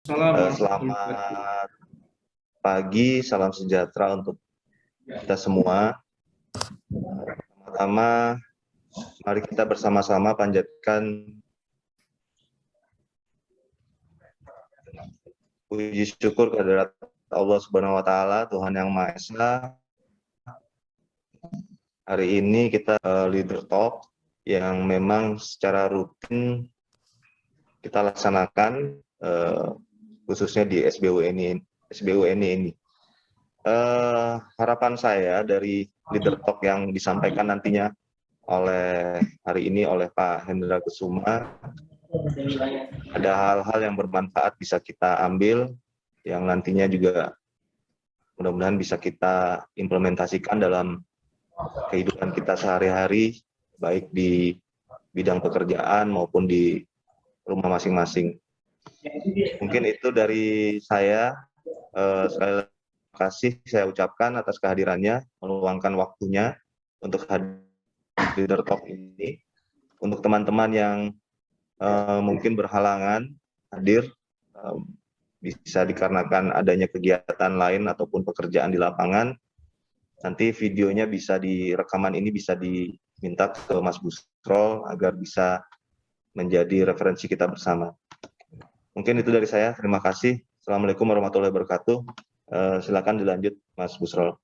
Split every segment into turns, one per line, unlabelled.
Selamat pagi, salam sejahtera untuk kita semua. Pertama, mari kita bersama-sama panjatkan puji syukur kehadirat Allah Subhanahu wa Ta'ala, Tuhan Yang Maha Esa. Hari ini kita Leader Talk yang memang secara rutin kita laksanakan, khususnya di SBUNI ini. Harapan saya dari Leader Talk yang disampaikan nantinya oleh hari ini oleh Pak Hendra Kusuma, ada hal-hal yang bermanfaat bisa kita ambil, yang nantinya juga mudah-mudahan bisa kita implementasikan dalam kehidupan kita sehari-hari, baik di bidang pekerjaan maupun di rumah masing-masing. Mungkin itu dari saya. Sekali lagi terima kasih saya ucapkan atas kehadirannya, meluangkan waktunya untuk hadir di Leader Talk ini. Untuk teman-teman yang mungkin berhalangan hadir, bisa dikarenakan adanya kegiatan lain ataupun pekerjaan di lapangan, nanti videonya bisa rekaman ini bisa diminta ke Mas Busrol agar bisa menjadi referensi kita bersama. Mungkin itu dari saya. Terima kasih. Assalamualaikum warahmatullahi wabarakatuh. Silakan dilanjut, Mas Busrol.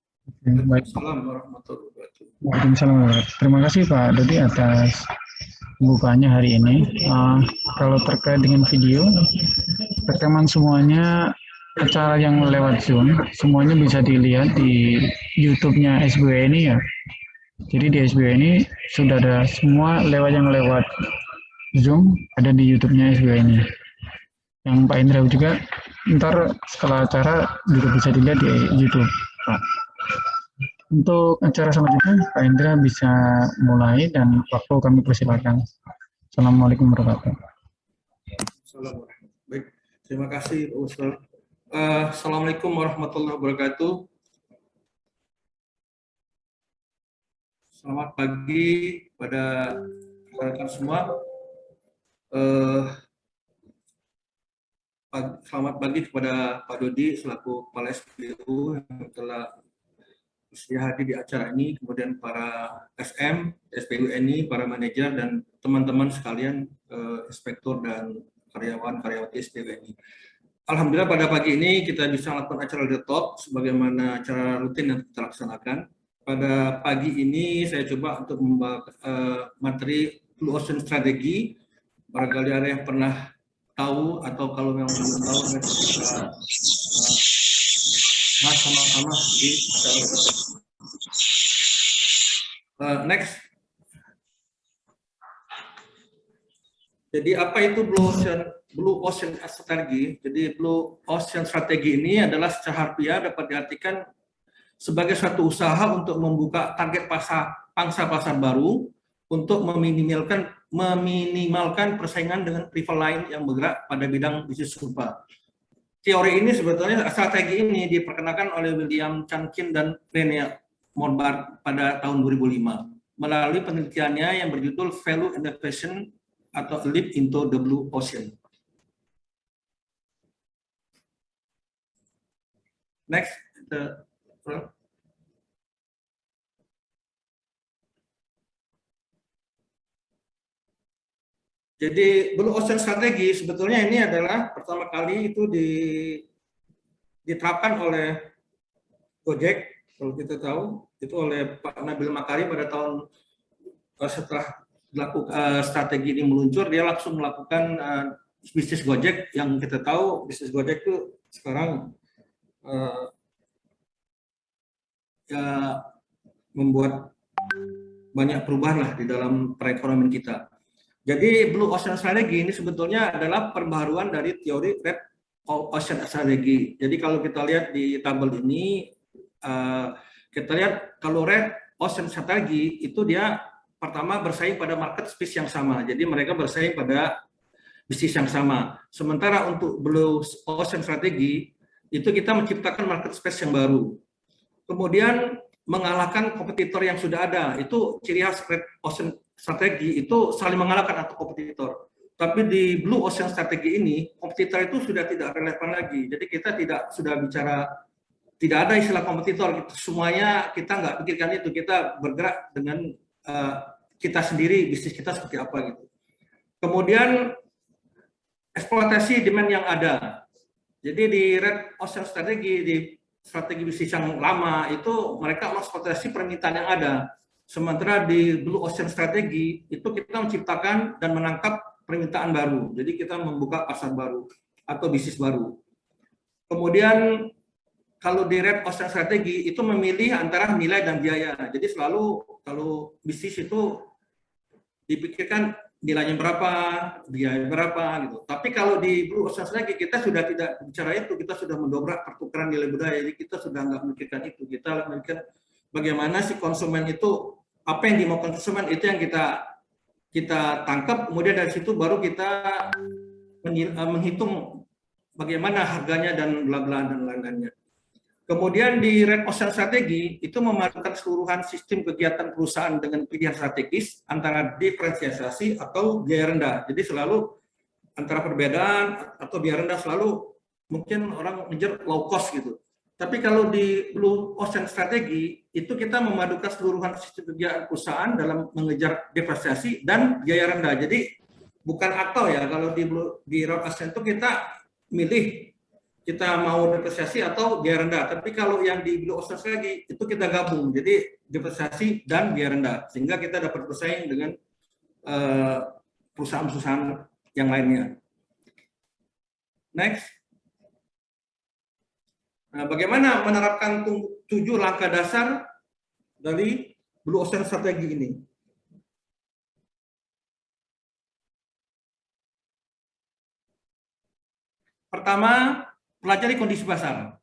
Waalaikumsalam warahmatullahi wabarakatuh. Waalaikumsalam. Terima kasih Pak Dodi atas pembukaannya hari ini. Kalau terkait dengan video, rekaman semuanya acara yang lewat Zoom, semuanya bisa dilihat di YouTube-nya SBUNI ya. Jadi di SBUNI sudah ada semua yang lewat Zoom ada di YouTube-nya SBUNI. Yang Pak Indra juga ntar setelah acara juga bisa dilihat di YouTube, Pak. Untuk acara selanjutnya, Pak Indra bisa mulai dan waktu kami persilakan. Assalamualaikum warahmatullahi wabarakatuh.
Baik, terima kasih Pak Ustaz. Assalamualaikum warahmatullahi wabarakatuh. Selamat pagi pada rekan semua. Selamat pagi kepada Pak Dodi selaku Kepala SBU yang telah bersedia hadir di acara ini, kemudian para SM, SBUNI, para manajer dan teman-teman sekalian, inspektur dan karyawan-karyawati SBUNI. Alhamdulillah pada pagi ini kita bisa melakukan acara Leader Talk sebagaimana acara rutin yang kita laksanakan. Pada pagi ini saya coba untuk membahas materi Blue Ocean Strategy. Barangkali ada yang pernah tahu atau kalau memang belum tahu kita bahas sama-sama di acara Leader Talk. Next. Jadi apa itu Blue Ocean Strategy? Jadi Blue Ocean Strategy ini adalah secara harfiah dapat diartikan sebagai suatu usaha untuk membuka target pangsa pasar baru untuk meminimalkan persaingan dengan rival lain yang bergerak pada bidang bisnis serupa. Teori ini sebetulnya, strategi ini diperkenalkan oleh William Chunkin dan René Morbar pada tahun 2005 melalui penelitiannya yang berjudul Value Innovation atau Leap into the Blue Ocean. Next. Jadi Blue Ocean Strategy sebetulnya ini adalah pertama kali itu diterapkan oleh Gojek, kalau kita tahu itu oleh Pak Nabil Makarim pada tahun setelah strategi ini meluncur, dia langsung melakukan bisnis Gojek yang kita tahu bisnis Gojek itu sekarang ya membuat banyak perubahan lah di dalam perekonomian kita. Jadi Blue Ocean Strategy ini sebetulnya adalah perbaharuan dari teori Red Ocean Strategy. Jadi kalau kita lihat di tabel ini, kita lihat kalau Red Ocean Strategy itu dia pertama bersaing pada market space yang sama. Jadi mereka bersaing pada bisnis yang sama. Sementara untuk Blue Ocean Strategy itu kita menciptakan market space yang baru. Kemudian mengalahkan kompetitor yang sudah ada. Itu ciri khas Red Ocean Strategi, itu saling mengalahkan atau kompetitor. Tapi di Blue Ocean strategi ini, kompetitor itu sudah tidak relevan lagi. Jadi kita tidak sudah bicara, tidak ada istilah kompetitor. Semuanya kita nggak pikirkan itu. Kita bergerak dengan kita sendiri, bisnis kita seperti apa gitu. Kemudian eksploitasi demand yang ada. Jadi di Red Ocean strategi, di strategi bisnis yang lama itu mereka mengeksploitasi permintaan yang ada. Sementara di Blue Ocean strategi itu kita menciptakan dan menangkap permintaan baru. Jadi kita membuka pasar baru atau bisnis baru. Kemudian kalau di Red Ocean strategi itu memilih antara nilai dan biaya. Jadi selalu kalau bisnis itu dipikirkan nilainya berapa, biaya berapa gitu. Tapi kalau di Blue Ocean strategi kita sudah tidak bicara itu, kita sudah mendobrak pertukaran nilai budaya. Jadi kita sudah nggak memikirkan itu. Kita memikirkan bagaimana si konsumen itu, apa yang dimaukan konsumen itu yang kita tangkap, kemudian dari situ baru kita menghitung bagaimana harganya dan bla-bla dan lain-lainnya. Kemudian di Red Ocean strategi itu memadukan keseluruhan sistem kegiatan perusahaan dengan pilihan strategis antara diferensiasi atau biaya rendah. Jadi selalu antara perbedaan atau biaya rendah selalu mungkin orang mengejar low cost gitu. Tapi kalau di Blue Ocean strategi itu kita memadukan keseluruhan sistem kegiatan perusahaan dalam mengejar diferensiasi dan biaya rendah. Jadi bukan atau ya, kalau di Red Ocean itu kita milih kita mau diferensiasi atau biaya rendah. Tapi kalau yang di Blue Ocean strategi itu kita gabung. Jadi diferensiasi dan biaya rendah sehingga kita dapat bersaing dengan perusahaan-perusahaan yang lainnya. Next. Nah, bagaimana menerapkan 7 langkah dasar dari Blue Ocean strategi ini? Pertama, pelajari kondisi pasar.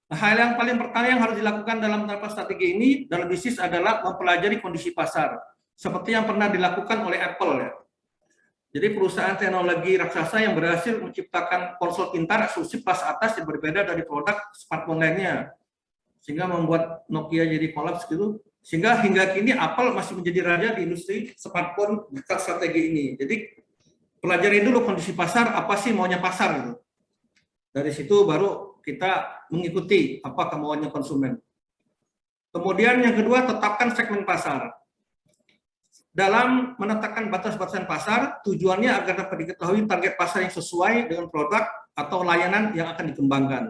Nah, hal yang paling pertama yang harus dilakukan dalam penerapan strategi ini dalam bisnis adalah mempelajari kondisi pasar, seperti yang pernah dilakukan oleh Apple ya. Jadi perusahaan teknologi raksasa yang berhasil menciptakan konsol pintar eksklusif kelas atas yang berbeda dari produk smartphone lainnya, sehingga membuat Nokia jadi kolaps gitu. Sehingga hingga kini Apple masih menjadi raja di industri smartphone berkat strategi ini. Jadi pelajari dulu kondisi pasar, apa sih maunya pasar gitu. Dari situ baru kita mengikuti apa kemauannya konsumen. Kemudian yang kedua, tetapkan segmen pasar. Dalam menetapkan batas-batasan pasar, tujuannya agar dapat diketahui target pasar yang sesuai dengan produk atau layanan yang akan dikembangkan.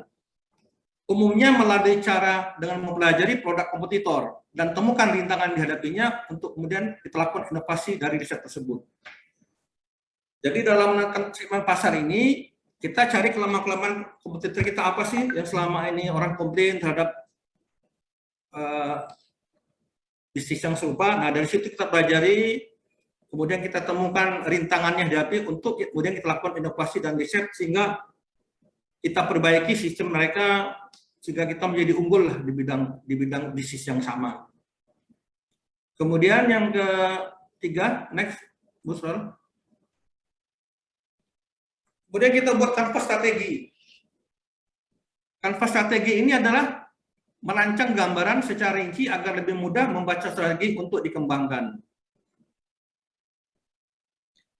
Umumnya melalui cara dengan mempelajari produk kompetitor dan temukan rintangan dihadapinya untuk kemudian kita lakukan inovasi dari riset tersebut. Jadi dalam menetapkan segmen pasar ini, kita cari kelemahan-kelemahan kompetitor kita apa sih yang selama ini orang komplain terhadap bisnis yang serupa. Nah, dari situ kita pelajari, kemudian kita temukan rintangannya dihadapi untuk kemudian kita lakukan inovasi dan riset sehingga kita perbaiki sistem mereka sehingga kita menjadi unggul lah di bidang bisnis yang sama. Kemudian yang ketiga, next, Bu Sor. Kemudian kita buat kanvas strategi. Kanvas strategi ini adalah merancang gambaran secara rinci agar lebih mudah membaca strategi untuk dikembangkan.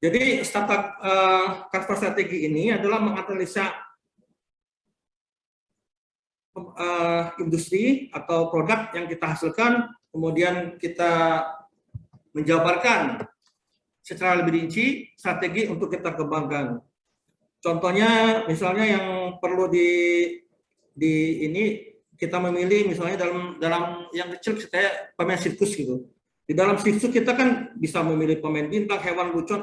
Jadi kanvas strategi ini adalah menganalisa industri atau produk yang kita hasilkan, kemudian kita menjabarkan secara lebih rinci strategi untuk kita kembangkan. Contohnya, misalnya yang perlu ini kita memilih misalnya dalam yang kecil kayak pemain sirkus gitu. Di dalam sirkus kita kan bisa memilih pemain bintang, hewan lucu,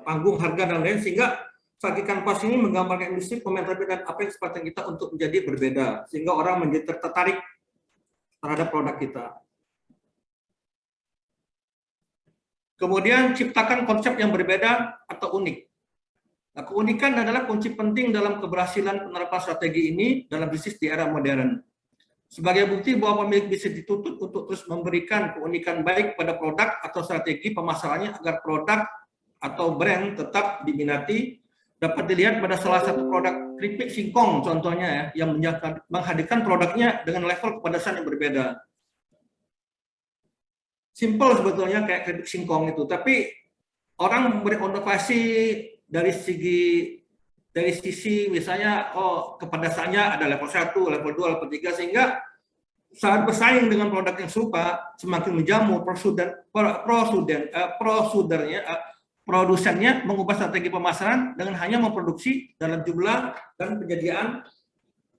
panggung, harga dan lain, sehingga strategi kanvas ini menggambarkan industri, pemain terbaik dan apa yang kesempatan kita untuk menjadi berbeda, sehingga orang menjadi tertarik terhadap produk kita. Kemudian ciptakan konsep yang berbeda atau unik. Nah, keunikan adalah kunci penting dalam keberhasilan penerapan strategi ini dalam bisnis di era modern. Sebagai bukti bahwa pemilik bisnis dituntut untuk terus memberikan keunikan baik pada produk atau strategi pemasarannya agar produk atau brand tetap diminati, dapat dilihat pada salah satu produk keripik singkong contohnya ya, yang menghadirkan produknya dengan level kepedasan yang berbeda. Simple sebetulnya kayak keripik singkong itu, tapi orang berinovasi dari sisi misalnya kepedasannya ada level 1, level 2, level 3, sehingga saat bersaing dengan produk yang serupa semakin menjamur, produsennya mengubah strategi pemasaran dengan hanya memproduksi dalam jumlah dan penyediaan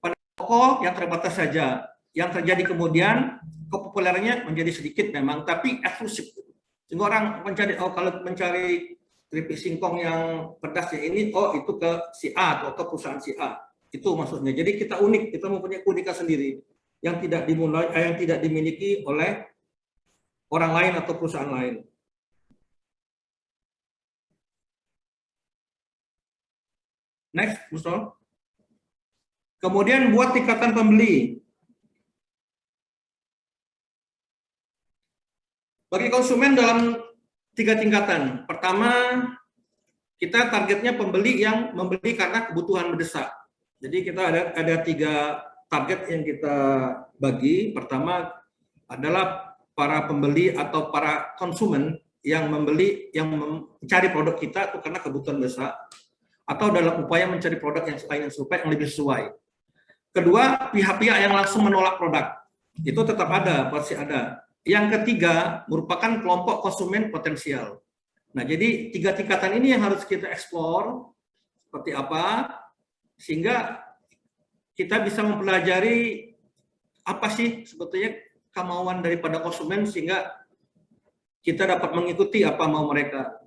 pada toko yang terbatas saja. Yang terjadi kemudian kepopulerannya menjadi sedikit memang, tapi eksklusif. Sehingga orang mencari, kalau mencari keripik singkong yang pedasnya ini, itu ke si A atau ke perusahaan si A. Itu maksudnya. Jadi kita unik, kita mempunyai keunikan sendiri yang tidak dimiliki oleh orang lain atau perusahaan lain. Next, Musol. Kemudian buat tingkatan pembeli. Bagi konsumen dalam 3 tingkatan. Pertama, kita targetnya pembeli yang membeli karena kebutuhan mendesak. Jadi kita ada 3 target yang kita bagi. Pertama adalah para pembeli atau para konsumen yang mencari produk kita itu karena kebutuhan mendesak atau dalam upaya mencari produk yang serupa yang lebih sesuai. Kedua, pihak-pihak yang langsung menolak produk. Itu tetap ada, pasti ada. Yang ketiga, merupakan kelompok konsumen potensial. Nah, jadi 3 tingkatan ini yang harus kita eksplor seperti apa, sehingga kita bisa mempelajari apa sih sebetulnya kemauan daripada konsumen, sehingga kita dapat mengikuti apa mau mereka.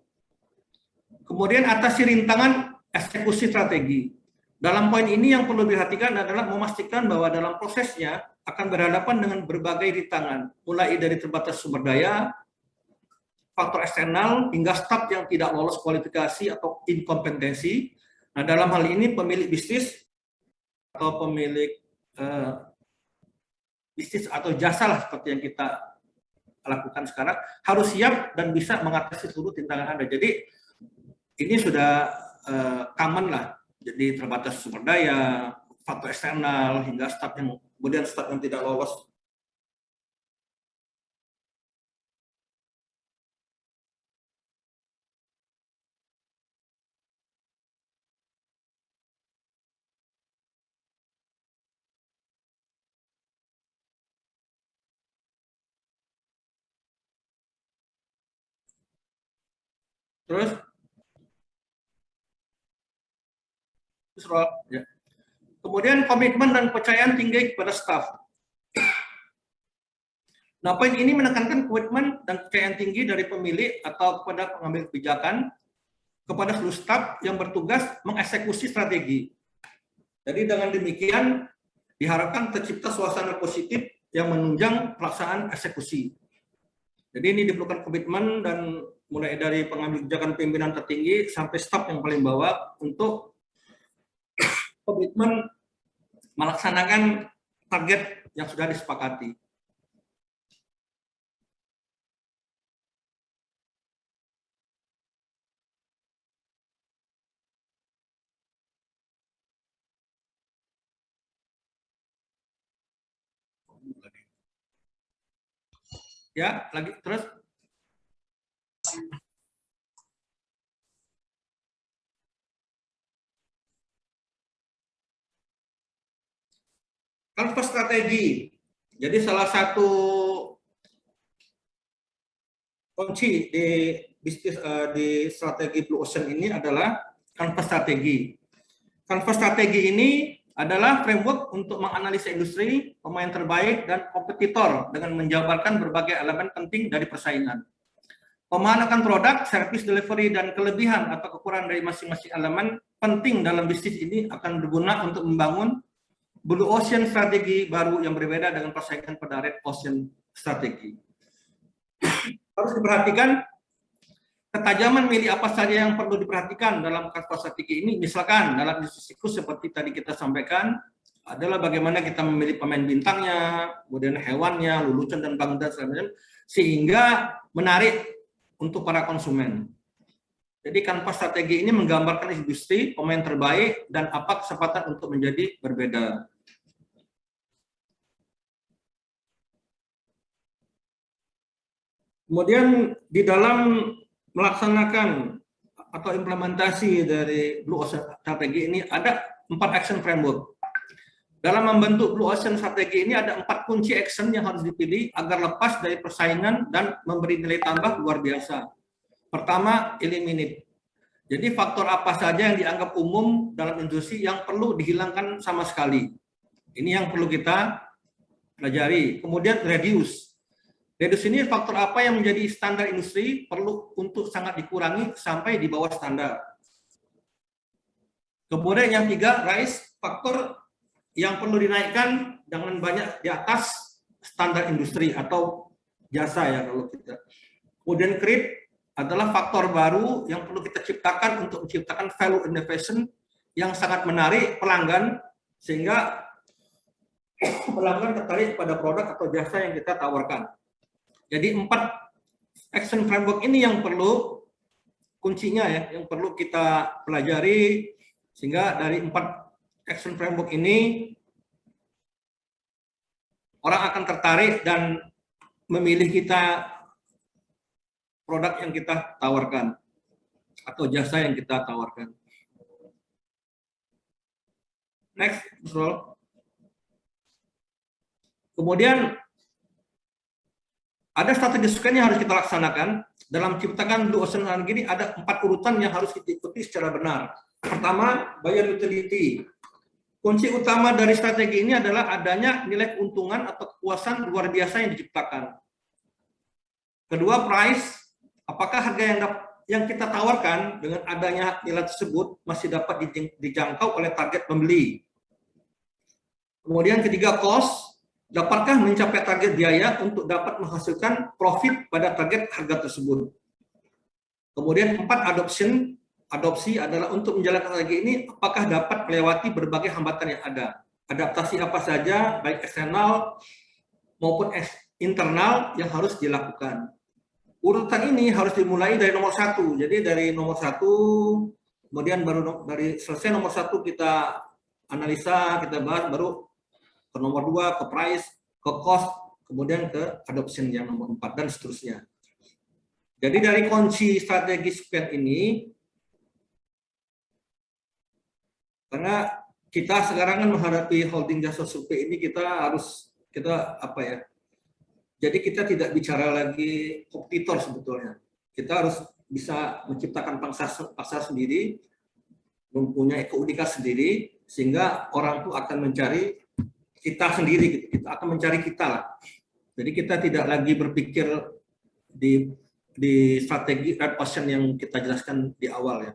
Kemudian atasi rintangan eksekusi strategi. Dalam poin ini yang perlu diperhatikan adalah memastikan bahwa dalam prosesnya akan berhadapan dengan berbagai rintangan, mulai dari terbatas sumber daya, faktor eksternal, hingga staf yang tidak lolos kualifikasi atau inkompetensi. Nah, dalam hal ini pemilik bisnis atau pemilik bisnis atau jasa lah seperti yang kita lakukan sekarang harus siap dan bisa mengatasi seluruh rintangan Anda. Jadi ini sudah common lah. Jadi terbatas sumber daya, faktor eksternal, hingga staf yang tidak lolos. Terus ya. Kemudian komitmen dan kepercayaan tinggi kepada staf. Nah, poin ini menekankan komitmen dan kepercayaan tinggi dari pemilik atau kepada pengambil kebijakan kepada seluruh staf yang bertugas mengeksekusi strategi. Jadi dengan demikian diharapkan tercipta suasana positif yang menunjang pelaksanaan eksekusi. Jadi ini diperlukan komitmen dan mulai dari pengambil kebijakan pimpinan tertinggi sampai staf yang paling bawah untuk komitmen melaksanakan target yang sudah disepakati. Ya, lagi terus. Kanvas strategi. Jadi salah satu kunci di bisnis di strategi Blue Ocean ini adalah kanvas strategi. Kanvas strategi ini adalah framework untuk menganalisa industri, pemain terbaik, dan kompetitor dengan menjabarkan berbagai elemen penting dari persaingan. Pemahaman akan produk, service delivery, dan kelebihan atau kekurangan dari masing-masing elemen penting dalam bisnis ini akan berguna untuk membangun Blue Ocean strategi baru yang berbeda dengan persaingan pada Red Ocean strategi. Harus diperhatikan ketajaman milih apa saja yang perlu diperhatikan dalam kanvas strategi ini. Misalkan dalam siklus seperti tadi kita sampaikan adalah bagaimana kita memilih pemain bintangnya, kemudian hewannya, lulusan dan bangsa sehingga menarik untuk para konsumen. Jadi kanvas strategi ini menggambarkan industri, pemain terbaik, dan apa kesempatan untuk menjadi berbeda. Kemudian di dalam melaksanakan atau implementasi dari Blue Ocean Strategi ini ada 4 action framework. Dalam membentuk Blue Ocean Strategi ini ada 4 kunci action yang harus dipilih agar lepas dari persaingan dan memberi nilai tambah luar biasa. Pertama, eliminate. Jadi faktor apa saja yang dianggap umum dalam industri yang perlu dihilangkan sama sekali. Ini yang perlu kita pelajari. Kemudian reduce. Reduce ini faktor apa yang menjadi standar industri perlu untuk sangat dikurangi sampai di bawah standar. Kemudian yang 3, rise, faktor yang perlu dinaikkan jangan banyak di atas standar industri atau jasa ya kalau kita. Kemudian create adalah faktor baru yang perlu kita ciptakan untuk menciptakan value innovation yang sangat menarik pelanggan sehingga pelanggan tertarik pada produk atau jasa yang kita tawarkan. Jadi 4 action framework ini yang perlu kuncinya ya, yang perlu kita pelajari sehingga dari 4 action framework ini orang akan tertarik dan memilih kita produk yang kita tawarkan atau jasa yang kita tawarkan. Next, scroll. Kemudian ada strategi scan yang harus kita laksanakan. Dalam ciptakan Blue Ocean Strategi ini ada 4 urutan yang harus kita ikuti secara benar. Pertama, buyer utility. Kunci utama dari strategi ini adalah adanya nilai keuntungan atau kepuasan luar biasa yang diciptakan. Kedua, price. Apakah harga yang kita tawarkan dengan adanya nilai tersebut masih dapat dijangkau oleh target pembeli. Kemudian ketiga, cost. Dapatkah mencapai target biaya untuk dapat menghasilkan profit pada target harga tersebut. Kemudian 4, adoption. Adopsi adalah untuk menjalankan strategi ini apakah dapat melewati berbagai hambatan yang ada. Adaptasi apa saja, baik eksternal maupun internal yang harus dilakukan. Urutan ini harus dimulai dari nomor 1. Jadi dari nomor 1, kemudian baru dari selesai nomor 1 kita analisa, kita bahas, baru ke nomor 2, ke price, ke cost, kemudian ke adoption yang nomor 4, dan seterusnya. Jadi dari kunci strategi SPAN ini, karena kita sekarang kan menghadapi holding jasa survei ini, kita jadi kita tidak bicara lagi kompetitor sebetulnya. Kita harus bisa menciptakan pasar sendiri, mempunyai keunikan sendiri, sehingga orang tuh akan mencari kita sendiri, kita akan mencari kita lah. Jadi kita tidak lagi berpikir di strategi red ocean yang kita jelaskan di awal ya.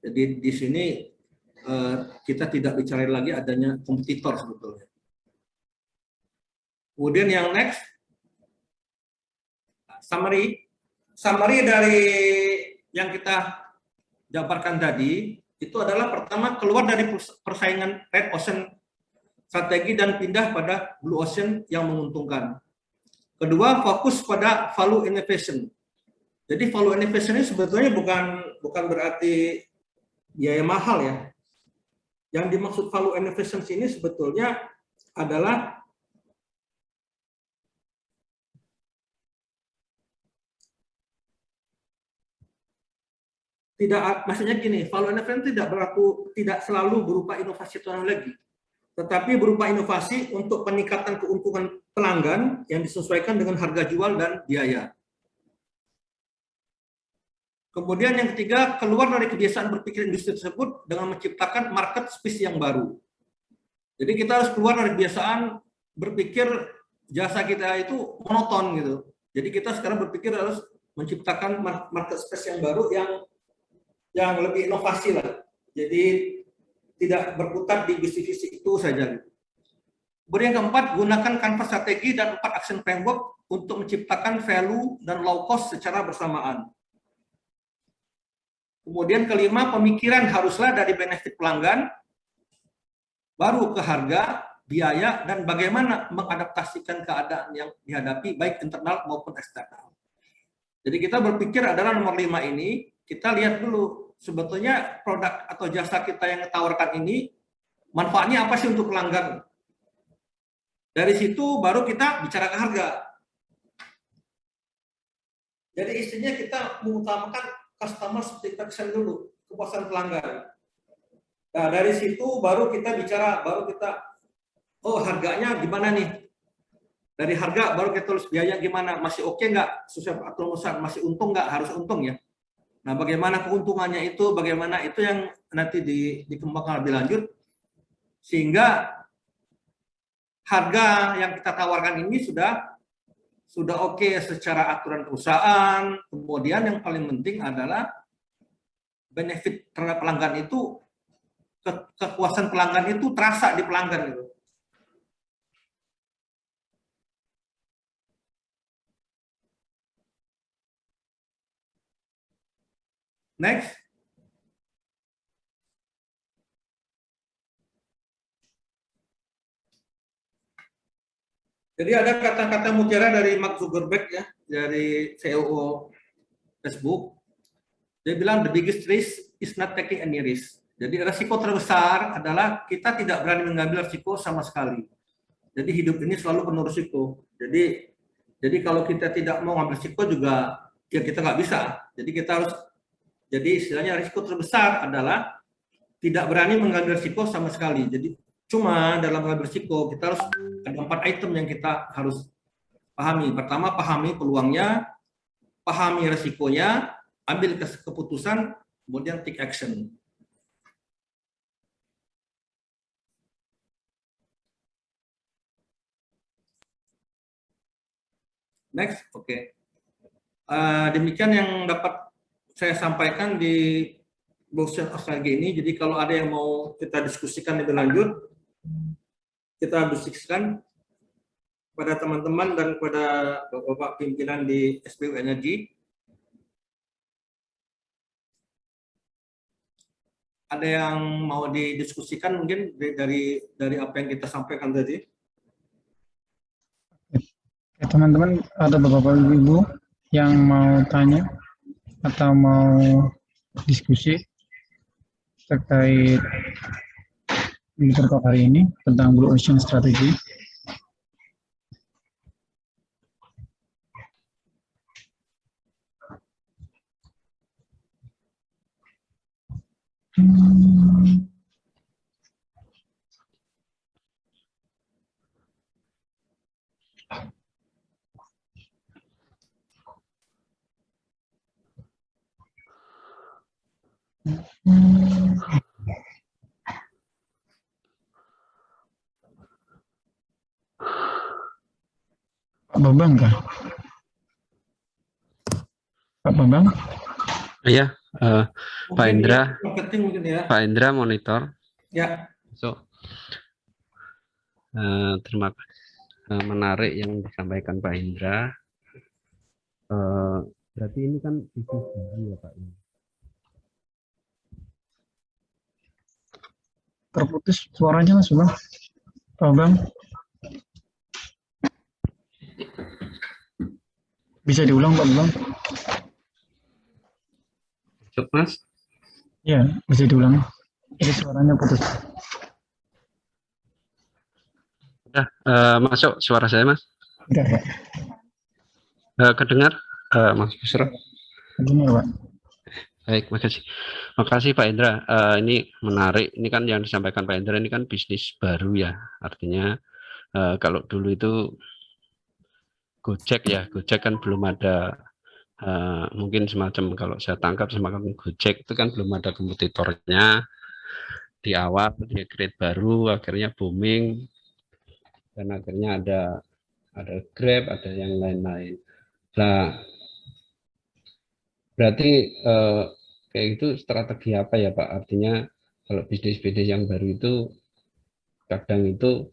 Jadi di sini kita tidak bicara lagi adanya kompetitor sebetulnya. Kemudian yang next, summary dari yang kita jabarkan tadi itu adalah pertama keluar dari persaingan red ocean strategi dan pindah pada blue ocean yang menguntungkan. Kedua, fokus pada value innovation. Jadi value innovation ini sebetulnya bukan berarti biaya mahal ya. Yang dimaksud value innovation ini sebetulnya adalah maksudnya gini, value innovation tidak selalu berupa inovasi teknologi, tetapi berupa inovasi untuk peningkatan keuntungan pelanggan yang disesuaikan dengan harga jual dan biaya. Kemudian yang ketiga, keluar dari kebiasaan berpikir industri tersebut dengan menciptakan market space yang baru. Jadi kita harus keluar dari kebiasaan berpikir jasa kita itu monoton gitu. Jadi kita sekarang berpikir harus menciptakan market space yang baru yang lebih inovasi lah. Jadi tidak berkutat di bisnis itu saja. Kemudian yang keempat, gunakan kanvas strategi dan 4 action framework untuk menciptakan value dan low cost secara bersamaan. Kemudian kelima, pemikiran haruslah dari benefit pelanggan, baru ke harga, biaya, dan bagaimana mengadaptasikan keadaan yang dihadapi baik internal maupun eksternal. Jadi kita berpikir adalah nomor 5 ini, kita lihat dulu sebetulnya produk atau jasa kita yang ditawarkan ini manfaatnya apa sih untuk pelanggan. Dari situ baru kita bicara ke harga. Jadi istrinya kita mengutamakan customer satisfaction dulu, kepuasan pelanggan. Nah, dari situ baru kita bicara, oh harganya gimana nih? Dari harga baru kita tulis biaya gimana, masih oke nggak, sesuai aturan perusahaan, masih untung nggak, harus untung ya. Nah, bagaimana keuntungannya itu, bagaimana itu yang nanti dikembangkan lebih lanjut, sehingga harga yang kita tawarkan ini sudah oke secara aturan perusahaan. Kemudian yang paling penting adalah benefit terhadap pelanggan itu, kepuasan pelanggan itu terasa di pelanggan itu. Next. Jadi ada kata-kata mutiara dari Mark Zuckerberg ya, dari CEO Facebook. Dia bilang the biggest risk is not taking any risk. Jadi resiko terbesar adalah kita tidak berani mengambil resiko sama sekali. Jadi hidup ini selalu penuh risiko. Jadi kalau kita tidak mau ngambil risiko juga ya kita nggak bisa. Jadi kita harus, jadi istilahnya risiko terbesar adalah tidak berani mengambil risiko sama sekali. Jadi cuma dalam mengambil risiko kita harus ada 4 item yang kita harus pahami. Pertama, pahami peluangnya, pahami risikonya, ambil keputusan, kemudian take action. Next, oke. Demikian yang dapat saya sampaikan di blockchain strategi ini. Jadi kalau ada yang mau kita diskusikan lebih lanjut, kita diskusikan pada teman-teman dan pada Bapak pimpinan di SBU Energi. Ada yang mau didiskusikan mungkin dari apa yang kita sampaikan tadi?
Teman-teman, ada Bapak Ibu yang mau tanya atau mau diskusi terkait hari ini tentang Blue Ocean Strategy. Pak Bambang kah? Pak Bambang?
Iya, Pak Indra.
Ya.
Pak Indra monitor.
Ya.
So, terima kasih. Menarik yang disampaikan Pak Indra. Berarti ini kan bisnis baru ya Pak?
Terputus suaranya Mas Bang. Pak Bang. Bisa diulang Pak Bang?
Cuk, Mas?
Iya, bisa diulang. Jadi suaranya putus.
Udah, masuk suara saya Mas?
Udah Pak.
Kedengar Mas Busro?
Kedengar Pak.
Baik, makasih. Makasih Pak Indra. Ini menarik. Ini kan yang disampaikan Pak Indra ini kan bisnis baru ya. Artinya kalau dulu itu Gojek ya, Gojek kan belum ada mungkin semacam, kalau saya tangkap semacam Gojek itu kan belum ada kompetitornya. Di awal dia create baru, akhirnya booming, dan akhirnya ada Grab, ada yang lain-lain. Nah, berarti kayak itu strategi apa ya Pak? Artinya kalau bisnis-bisnis yang baru itu kadang itu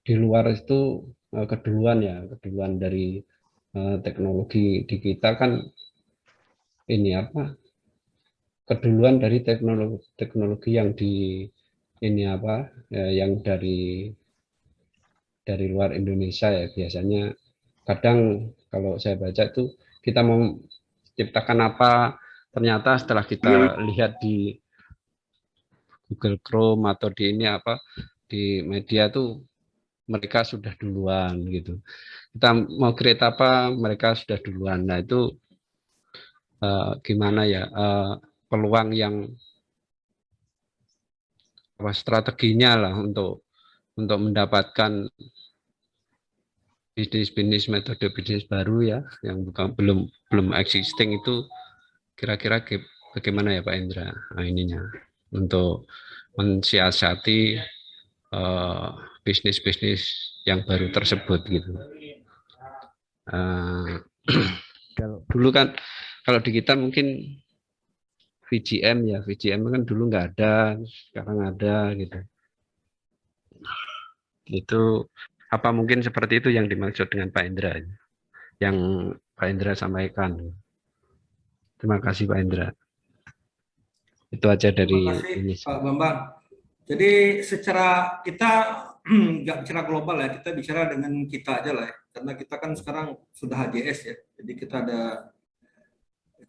di luar itu keduluan dari teknologi di kita kan ini apa? Keduluan dari teknologi yang di ini apa? Yang dari luar Indonesia ya, biasanya kadang kalau saya baca itu kita mau ciptakan apa, ternyata setelah kita lihat di Google Chrome atau di ini apa, di media tuh mereka sudah duluan gitu. Kita mau create apa, mereka sudah duluan. Nah itu gimana ya, peluang yang strateginya lah untuk mendapatkan bisnis metode bisnis baru ya, yang belum existing itu, kira-kira bagaimana ya Pak Indra, ininya untuk mensiasati bisnis-bisnis yang baru tersebut gitu. Dulu kan kalau di kita mungkin VGM kan dulu nggak ada, sekarang ada gitu. Itu apa mungkin seperti itu yang dimaksud dengan Pak Indra, yang Pak Indra sampaikan. Terima kasih Pak Indra. Itu aja dari
Terima kasih
ini.
Pak Bambang. Jadi secara kita nggak bicara global ya, kita bicara dengan kita aja lah ya. Karena kita kan sekarang sudah HJS ya. Jadi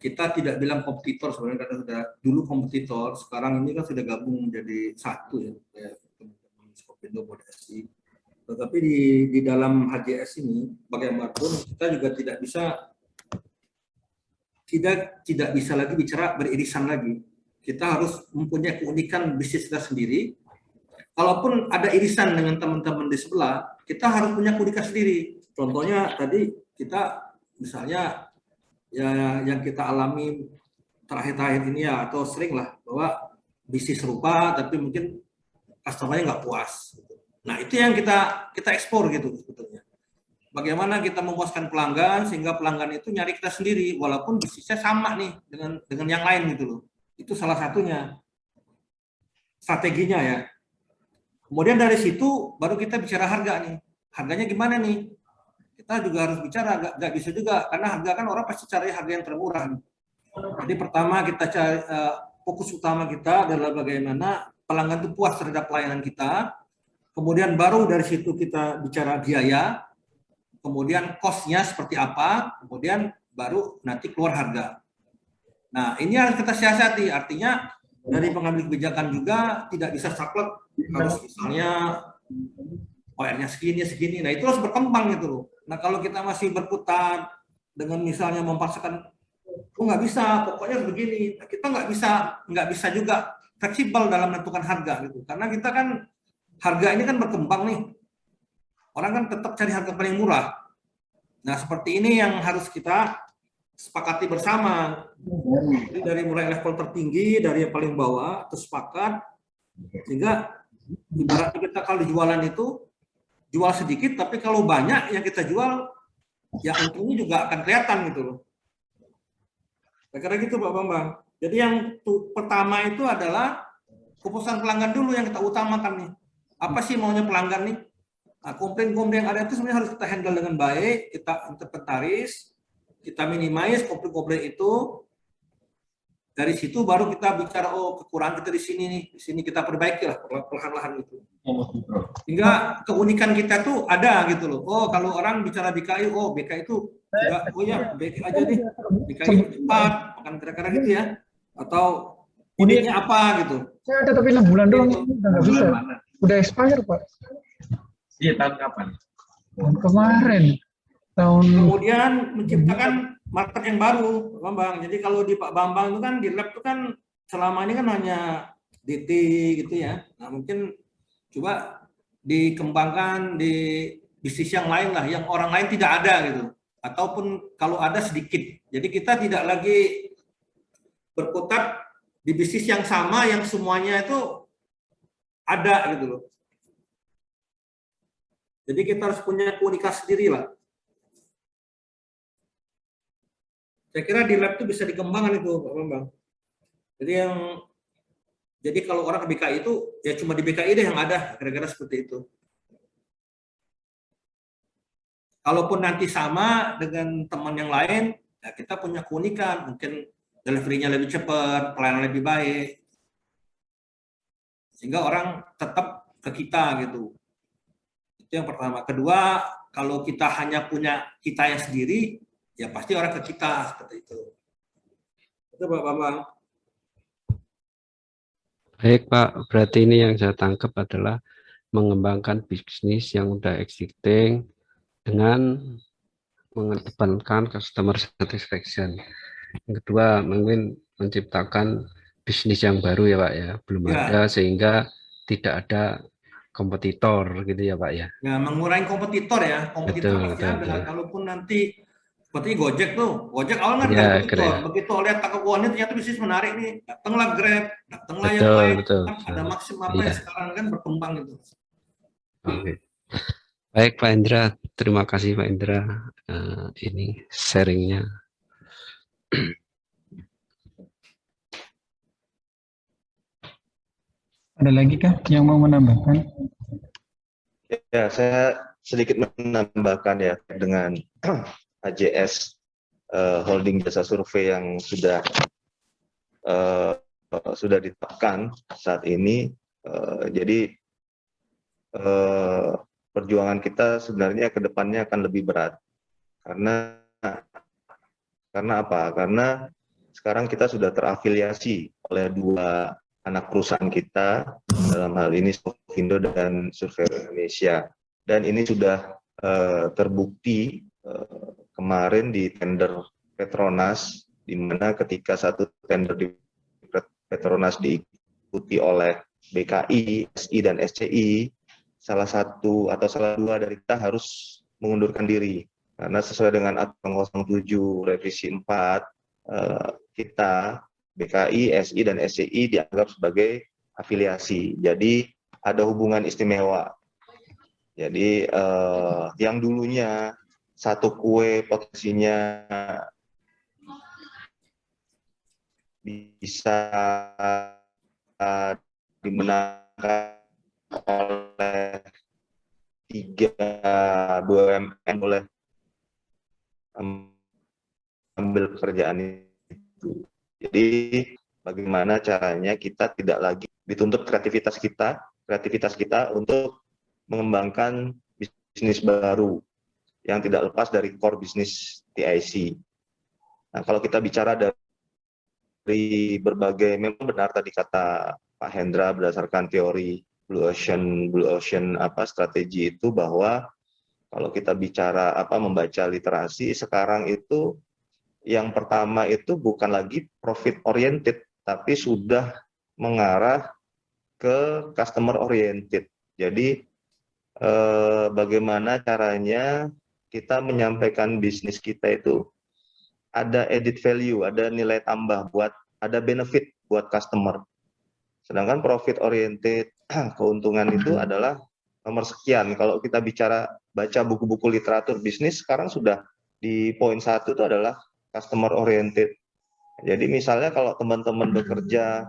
kita tidak bilang kompetitor sebenarnya, karena sudah dulu kompetitor, sekarang ini kan sudah gabung menjadi satu ya, kayak teman-teman Skopindo Bodasi. Tetapi di dalam HJS ini bagaimanapun kita juga tidak bisa lagi bicara beririsan lagi. Kita harus mempunyai keunikan bisnis kita sendiri. Kalaupun ada irisan dengan teman-teman di sebelah, kita harus punya keunikan sendiri. Contohnya tadi kita misalnya ya yang kita alami terakhir-terakhir ini ya, atau sering lah, bahwa bisnis serupa tapi mungkin customer-nya nggak puas. Nah itu yang kita ekspor gitu sebetulnya. Bagaimana kita memuaskan pelanggan sehingga pelanggan itu nyari kita sendiri walaupun bisnisnya sama nih dengan yang lain gitu loh. Itu salah satunya strateginya ya. Kemudian dari situ baru kita bicara harga nih. Harganya gimana nih? Kita juga harus bicara, nggak bisa juga karena harga kan orang pasti cari harga yang termurah. Jadi pertama kita cari fokus utama kita adalah bagaimana pelanggan itu puas terhadap pelayanan kita. Kemudian baru dari situ kita bicara biaya, kemudian cost-nya seperti apa, kemudian baru nanti keluar harga. Nah ini harus kita siasati, artinya dari pengambil kebijakan juga tidak bisa saklek, harus misalnya OR-nya segini. Nah itu harus berkembang gitu loh. Nah kalau kita masih berputar dengan misalnya memaksakan, oh nggak bisa, pokoknya begini. Nah, kita nggak bisa juga fleksibel dalam menentukan harga gitu. Karena kita kan harga ini kan berkembang nih. Orang kan tetap cari harga paling murah. Nah seperti ini yang harus kita sepakati bersama. Jadi dari mulai level tertinggi, dari yang paling bawah, terus sepakat, sehingga ibaratnya kita kalau jualan itu jual sedikit, tapi kalau banyak yang kita jual, ya untungnya juga akan kelihatan gitu loh. Kira-kira gitu Pak Bambang. Jadi yang pertama itu adalah kepuasan pelanggan dulu yang kita utamakan nih. Apa sih maunya pelanggan nih? Nah, komplain-komplain yang ada itu sebenarnya harus kita handle dengan baik, kita inventaris, kita minimize komplain-komplain itu. Dari situ baru kita bicara, oh kekurangan kita di sini nih, di sini kita perbaiki lah perlahan-lahan itu. Hingga keunikan kita tuh ada gitu loh. Oh kalau orang bicara BKI, oh BKI itu enggak, oh ya BKI aja nih, BKI cepat, akan kira-kira gitu ya. Atau idenya apa gitu.
Saya ada tapi 6 bulan doang, udah nggak bisa. Udah expire Pak.
Iya, tahun kapan?
Tahun kemarin.
Kemudian menciptakan market yang baru, Pak Bambang. Jadi kalau di Pak Bambang itu kan di lab itu kan selama ini kan hanya DT gitu ya. Nah mungkin coba dikembangkan di bisnis yang lain lah, yang orang lain tidak ada gitu. Ataupun kalau ada sedikit. Jadi kita tidak lagi berkutat di bisnis yang sama, yang semuanya itu ada gitu loh. Jadi kita harus punya keunikan sendiri lah. Saya kira di lab itu bisa dikembangkan itu Pak Bambang. Jadi kalau orang ke BKI itu ya cuma di BKI deh yang ada, kira-kira seperti itu. Kalaupun nanti sama dengan teman yang lain, ya kita punya keunikan, mungkin delivery-nya lebih cepat, pelayanan lebih baik, sehingga orang tetap ke kita gitu. Itu yang pertama. Kedua, kalau kita hanya punya kita yang sendiri, ya pasti orang ke kita seperti itu. Itu Pak Bambang.
Baik Pak, berarti ini yang saya tangkap adalah mengembangkan bisnis yang udah existing dengan mengedepankan customer satisfaction. Yang kedua, mungkin menciptakan bisnis yang baru ya Pak ya, belum
Ya,
ada sehingga tidak ada kompetitor gitu ya Pak ya.
ya mengurangi kompetitor ya. Kompetitor
Betul,
pasti
betul,
ada.
betul.
Kalaupun nanti seperti Gojek tuh, Gojek awalnya nggak
Iya,
ada
kira
kompetitor.
ya.
Begitu lihat kekuatannya ternyata bisnis menarik nih, datanglah Grab, datanglah yang
Betul,
lain.
betul,
Kan
betul.
ada Maxim apa
Iya,
yang sekarang kan berkembang itu.
oke. Baik Pak Indra, terima kasih Pak Indra ini sharingnya.
Ada lagi kah yang mau menambahkan?
Ya, saya sedikit menambahkan ya dengan AJS Holding Jasa Survei yang sudah ditetapkan saat ini. Jadi perjuangan kita sebenarnya ke depannya akan lebih berat karena apa? Karena sekarang kita sudah terafiliasi oleh dua anak perusahaan kita, dalam hal ini Sofindo dan Survei Indonesia. Dan ini sudah terbukti kemarin di tender Petronas, di mana ketika satu tender di Petronas diikuti oleh BKI, SI, dan SCI, salah satu atau salah dua dari kita harus mengundurkan diri. Karena sesuai dengan aturan 07 revisi 4, kita BKI, SI, dan SCI dianggap sebagai afiliasi. Jadi ada hubungan istimewa. Jadi yang dulunya satu kue potensinya bisa dimenangkan oleh 3 BUMN boleh ambil pekerjaan itu. Jadi bagaimana caranya kita tidak lagi dituntut kreativitas kita untuk mengembangkan bisnis baru yang tidak lepas dari core bisnis TIC. Nah, kalau kita bicara dari berbagai, memang benar tadi kata Pak Hendra berdasarkan teori Blue Ocean strategi itu, bahwa kalau kita bicara membaca literasi sekarang itu yang pertama itu bukan lagi profit oriented, tapi sudah mengarah ke customer oriented. Jadi bagaimana caranya kita menyampaikan bisnis kita itu ada added value, ada nilai tambah, ada benefit buat customer. Sedangkan profit oriented, keuntungan itu adalah nomor sekian. Kalau kita bicara baca buku-buku literatur bisnis, sekarang sudah di poin 1 itu adalah customer oriented. Jadi misalnya kalau teman-teman bekerja,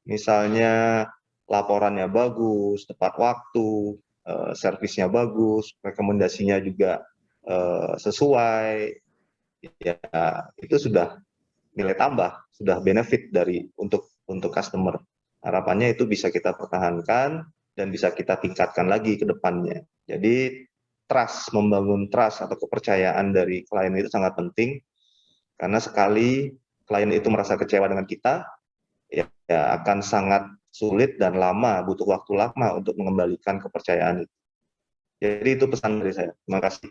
misalnya laporannya bagus, tepat waktu, servisnya bagus, rekomendasinya juga sesuai, ya itu sudah nilai tambah, sudah benefit untuk customer. Harapannya itu bisa kita pertahankan dan bisa kita tingkatkan lagi ke depannya. Jadi membangun trust atau kepercayaan dari klien itu sangat penting, karena sekali klien itu merasa kecewa dengan kita, ya akan sangat sulit dan butuh waktu lama untuk mengembalikan kepercayaan itu. Jadi itu pesan dari saya. Terima kasih.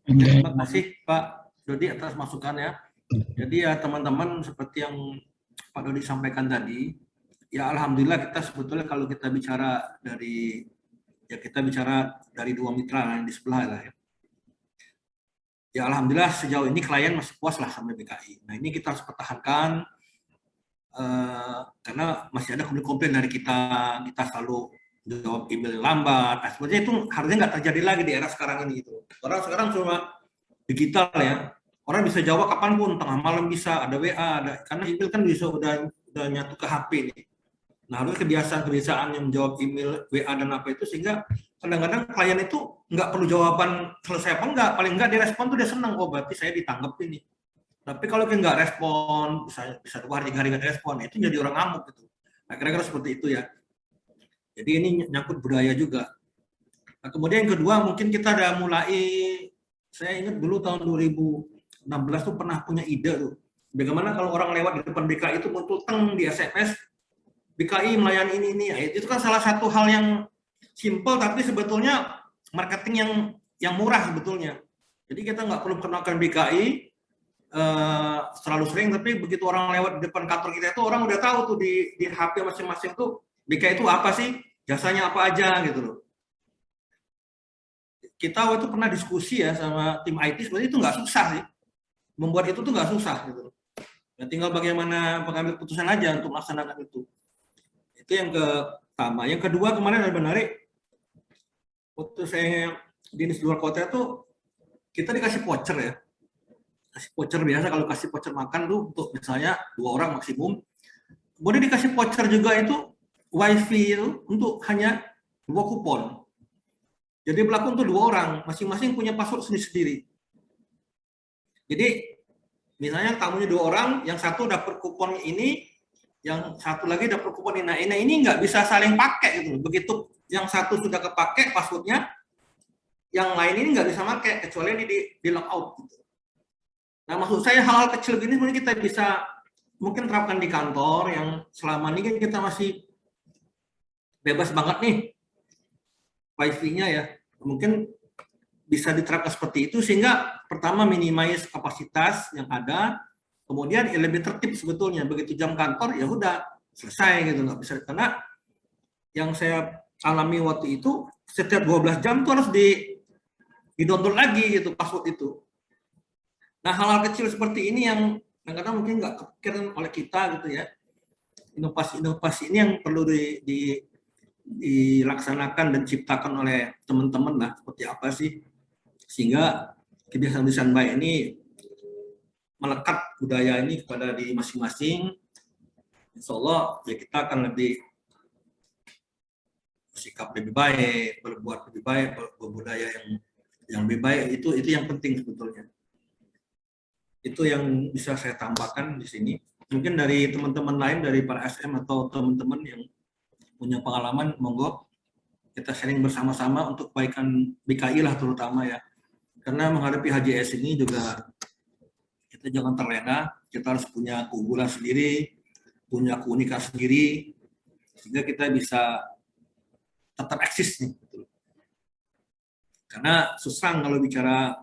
Terima kasih Pak Dodi atas masukannya. Jadi ya teman-teman, seperti yang Pak Dodi sampaikan tadi, ya alhamdulillah kita sebetulnya kalau kita bicara dari dua mitra yang di sebelah lah ya. Ya alhamdulillah sejauh ini klien masih puas lah sama BKI. Nah ini kita harus pertahankan karena masih ada komplain dari kita selalu jawab email lambat. Nah, sebenarnya itu harusnya nggak terjadi lagi di era sekarang ini gitu. Orang sekarang cuma digital ya. Orang bisa jawab kapanpun, tengah malam bisa, ada WA, karena email kan bisa udah nyatu ke HP nih. Nah, harus kebiasaan yang menjawab email, WA dan apa itu, sehingga kadang-kadang klien itu nggak perlu jawaban selesai apa enggak, paling enggak direspon tuh dia senang, oh berarti saya ditanggap ini. Tapi kalau dia nggak respon, bisa 2 hari 3 hari nggak respon, itu jadi orang ngamuk gitu. Nah, kira-kira seperti itu ya. Jadi ini nyangkut budaya juga. Nah, kemudian yang kedua, mungkin kita ada mulai, saya ingat dulu tahun 2016 tuh pernah punya ide tuh. Bagaimana kalau orang lewat di depan BKI itu muncul teng di SMS, BKI melayani ini. Itu kan salah satu hal yang simple, tapi sebetulnya marketing yang murah sebetulnya. Jadi kita nggak perlu kenakan BKI selalu sering, tapi begitu orang lewat di depan kantor kita itu orang udah tahu tuh di HP masing-masing tuh BKI itu apa sih, jasanya apa aja gitu loh. Kita waktu itu pernah diskusi ya sama tim IT, sebenarnya itu nggak susah sih, membuat itu tuh nggak susah gitu loh. Ya, tinggal bagaimana pengambil keputusan aja untuk melaksanakan itu. Itu yang pertama. Yang kedua kemarin ada menarik, waktu saya dinas luar kota itu kita dikasih voucher ya. Kasih voucher biasa, kalau kasih voucher makan tuh untuk misalnya 2 orang maksimum. Kemudian dikasih voucher juga itu wifi itu untuk hanya 2 kupon. Jadi berlaku untuk 2 orang, masing-masing punya password sendiri-sendiri. Jadi misalnya tamunya 2 orang, yang satu dapat kupon ini, yang satu lagi dapat kupon ini. Nah ini nggak bisa saling pakai gitu. Begitu yang satu sudah kepake passwordnya, yang lain ini nggak bisa pakai kecuali ini di lock out gitu. Nah, maksud saya hal-hal kecil gini mungkin kita bisa mungkin terapkan di kantor yang selama ini kan kita masih bebas banget nih wifi-nya ya. Mungkin bisa diterapkan seperti itu sehingga pertama minimize kapasitas yang ada, kemudian lebih tertib sebetulnya. Begitu jam kantor ya udah selesai gitu, nggak bisa. Karena yang saya alami waktu itu setiap 12 jam tuh harus di-download lagi gitu password itu. Nah, hal-hal kecil seperti ini yang kadang-kadang mungkin nggak kepikiran oleh kita gitu ya. Inovasi-inovasi ini yang perlu dilaksanakan dan diciptakan oleh teman-teman lah, seperti apa sih sehingga kebiasaan-kebiasaan baik ini melekat budaya ini kepada di masing-masing. Insya Allah ya kita akan lebih bersikap lebih baik, berbuat lebih baik, berbudaya yang lebih baik, itu yang penting sebetulnya. Itu yang bisa saya tambahkan di sini. Mungkin dari teman-teman lain, dari para SM atau teman-teman yang punya pengalaman, monggo kita sharing bersama-sama untuk kebaikan BKI lah terutama ya. Karena menghadapi HJS ini juga kita jangan terlena, kita harus punya keunggulan sendiri, punya keunikan sendiri, sehingga kita bisa tetap eksis nih. Karena susah kalau bicara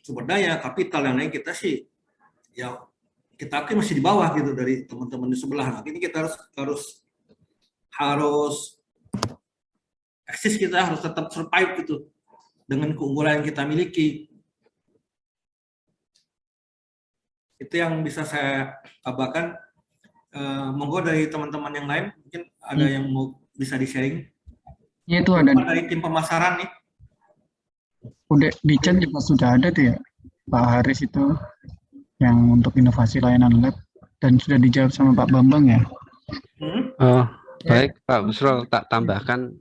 sumber daya, kapital, dan lain kita sih, ya kita masih di bawah gitu dari teman-teman di sebelah. Nah, ini kita harus eksis, kita harus tetap survive gitu dengan keunggulan yang kita miliki. Itu yang bisa saya kabarkan. Monggo dari teman-teman yang lain, mungkin ada yang mau bisa di-sharing.
Iya, itu ada
dari tim pemasaran nih.
Udah di chat juga sudah ada tuh ya Pak Haris itu yang untuk inovasi layanan lab, dan sudah dijawab sama Pak Bambang ya.
Baik Pak Busrol, tak tambahkan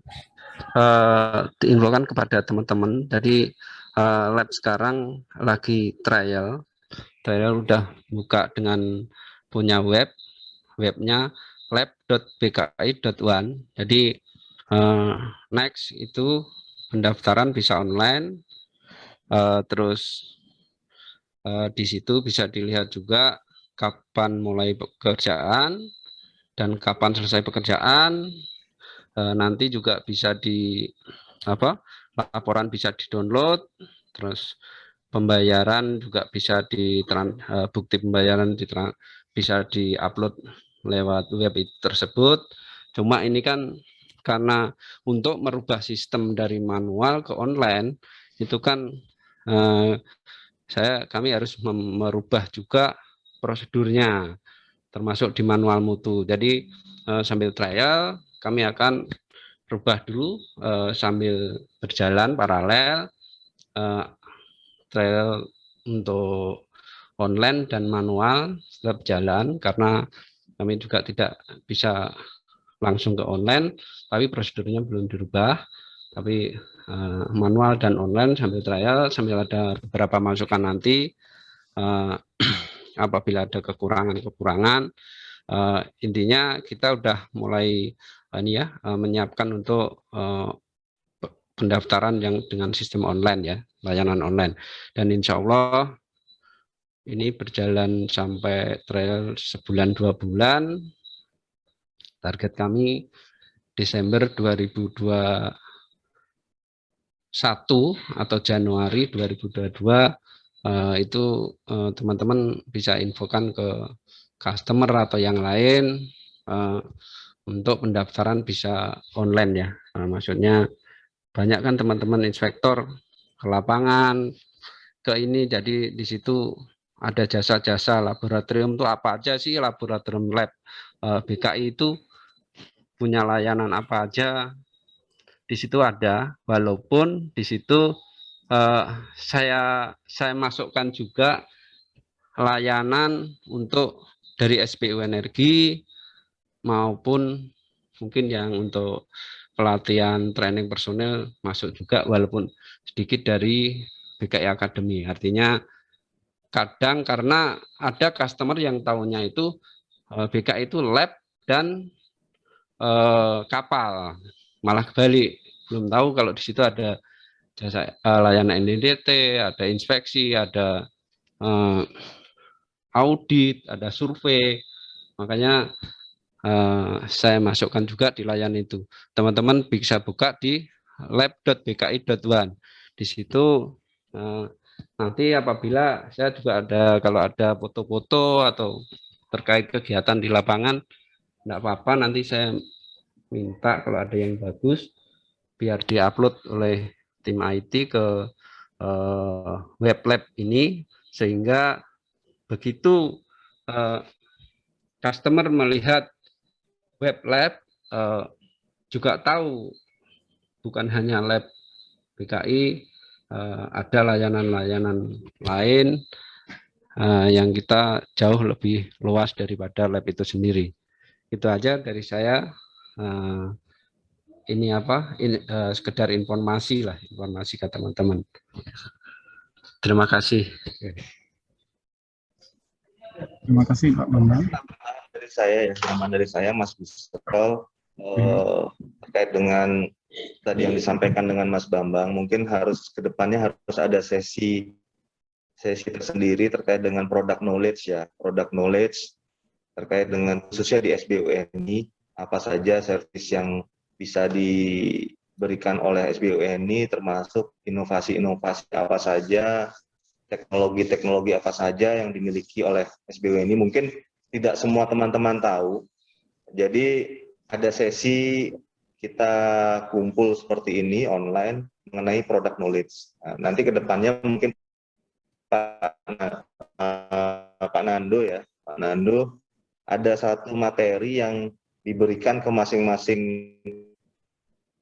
diinfokan kepada teman-teman. Jadi lab sekarang lagi trial udah buka dengan punya webnya lab.bki.one. Jadi next itu pendaftaran bisa online, terus di situ bisa dilihat juga kapan mulai pekerjaan dan kapan selesai pekerjaan. Nanti juga bisa laporan bisa di-download, terus pembayaran juga bisa bukti pembayaran bisa di-upload lewat web tersebut. Cuma ini kan karena untuk merubah sistem dari manual ke online itu kan kami harus merubah juga prosedurnya, termasuk di manual mutu. Jadi sambil trial kami akan rubah dulu sambil berjalan paralel trial untuk online dan manual tetap jalan, karena kami juga tidak bisa langsung ke online, tapi prosedurnya belum dirubah, tapi manual dan online sambil trial, sambil ada beberapa masukan nanti apabila ada kekurangan. Intinya kita udah mulai menyiapkan untuk pendaftaran yang dengan sistem online ya, layanan online, dan insya Allah ini berjalan sampai trial 1-2 bulan. Target kami Desember 2022 atau Januari 2022 itu teman-teman bisa infokan ke customer atau yang lain untuk pendaftaran bisa online ya. Maksudnya banyak kan teman-teman inspektor ke lapangan ke ini, jadi di situ ada jasa-jasa laboratorium tuh apa aja sih, laboratorium lab BKI itu punya layanan apa aja, di situ ada. Walaupun di situ saya masukkan juga layanan untuk dari SPU Energi maupun mungkin yang untuk pelatihan training personil masuk juga, walaupun sedikit dari BKI Academy. Artinya kadang karena ada customer yang tahunya itu BKI itu lab dan kapal, malah kebalik, belum tahu kalau di situ ada jasa layanan NDT, ada inspeksi, ada audit, ada survei. Makanya saya masukkan juga di layanan itu. Teman-teman bisa buka di lab.bki.one. Di situ nanti apabila saya juga ada, kalau ada foto-foto atau terkait kegiatan di lapangan, enggak apa-apa, nanti saya minta kalau ada yang bagus biar diupload oleh tim IT ke web lab ini, sehingga begitu customer melihat web lab juga tahu bukan hanya lab BKI, ada layanan-layanan lain yang kita jauh lebih luas daripada lab itu sendiri. Itu aja dari saya. Ini apa? Sekedar informasi lah, informasi ke teman-teman. Terima kasih.
Terima kasih Pak Bambang.
Tambahan dari saya Mas Busro, terkait dengan tadi yang disampaikan dengan Mas Bambang, mungkin harus kedepannya harus ada sesi tersendiri terkait dengan product knowledge ya, product knowledge terkait dengan khususnya di SBUNI, apa saja servis yang bisa diberikan oleh SBUNI, termasuk inovasi-inovasi apa saja, teknologi-teknologi apa saja yang dimiliki oleh SBUNI. Mungkin tidak semua teman-teman tahu. Jadi ada sesi kita kumpul seperti ini online mengenai product knowledge. Nah, nanti ke depannya mungkin Pak Nando ya, Pak Nando ada satu materi yang diberikan ke masing-masing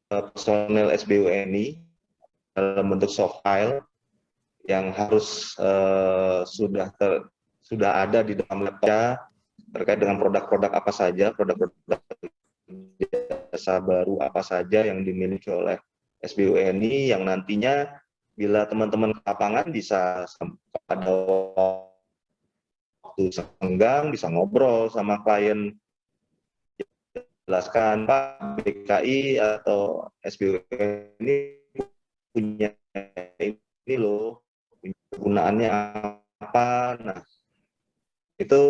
personel SBUNI dalam bentuk soft file yang harus sudah ada di dalam labnya terkait dengan produk-produk apa saja, produk-produk jasa baru apa saja yang dimiliki oleh SBUNI, yang nantinya bila teman-teman ke lapangan bisa pada waktu senggang bisa ngobrol sama klien, jelaskan Pak, BKI atau SBUNI punya ini loh, kegunaannya apa. Nah, itu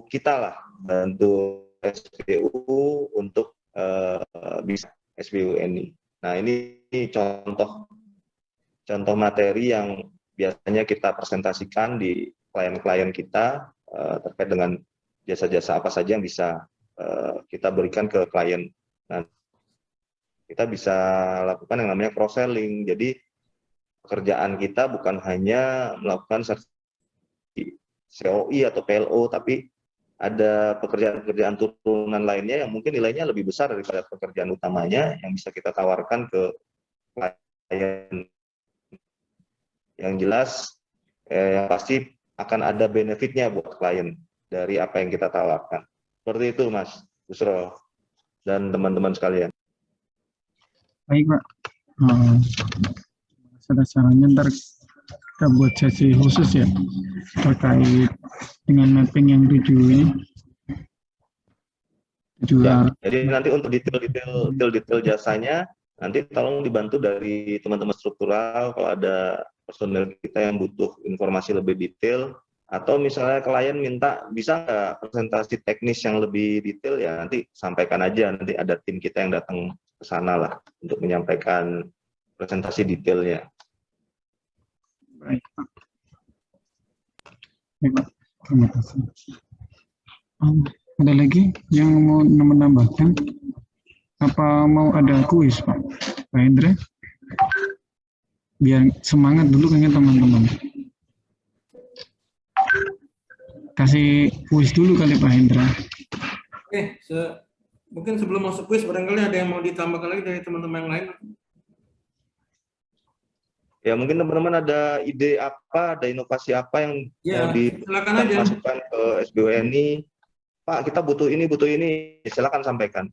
kita lah bantu SBU untuk bisa SBUNI. Nah, ini contoh materi yang biasanya kita presentasikan di klien-klien kita terkait dengan jasa-jasa apa saja yang bisa kita berikan ke klien. Nah, kita bisa lakukan yang namanya cross-selling. Jadi pekerjaan kita bukan hanya melakukan COI atau PLO, tapi ada pekerjaan-pekerjaan turunan lainnya yang mungkin nilainya lebih besar daripada pekerjaan utamanya yang bisa kita tawarkan ke klien. Yang jelas, yang pasti akan ada benefitnya buat klien dari apa yang kita tawarkan. Seperti itu, Mas Busro dan teman-teman sekalian.
Baik, Pak. Ada caranya ntar kita buat sesi khusus ya terkait dengan mapping yang 7 ini.
Ya, jadi nanti untuk detail jasanya nanti tolong dibantu dari teman-teman struktural kalau ada personel kita yang butuh informasi lebih detail, atau misalnya klien minta bisa nggak presentasi teknis yang lebih detail, ya nanti sampaikan aja, nanti ada tim kita yang datang ke sana lah untuk menyampaikan presentasi detailnya.
Baik, Pak. Baik, Pak. Terima kasih. Ada lagi yang mau menambahkan? Apa mau ada kuis, Pak? Pak Hendra? Biar semangat dulu kayaknya teman-teman. Kasih kuis dulu kali Pak Hendra.
Oke, mungkin sebelum masuk kuis, barangkali ada yang mau ditambahkan lagi dari teman-teman yang lain.
Ya mungkin teman-teman ada ide apa, ada inovasi apa yang
Ya,
mau
silakan aja.
dimasukkan ke SBWNI. Pak, kita butuh ini, silakan sampaikan.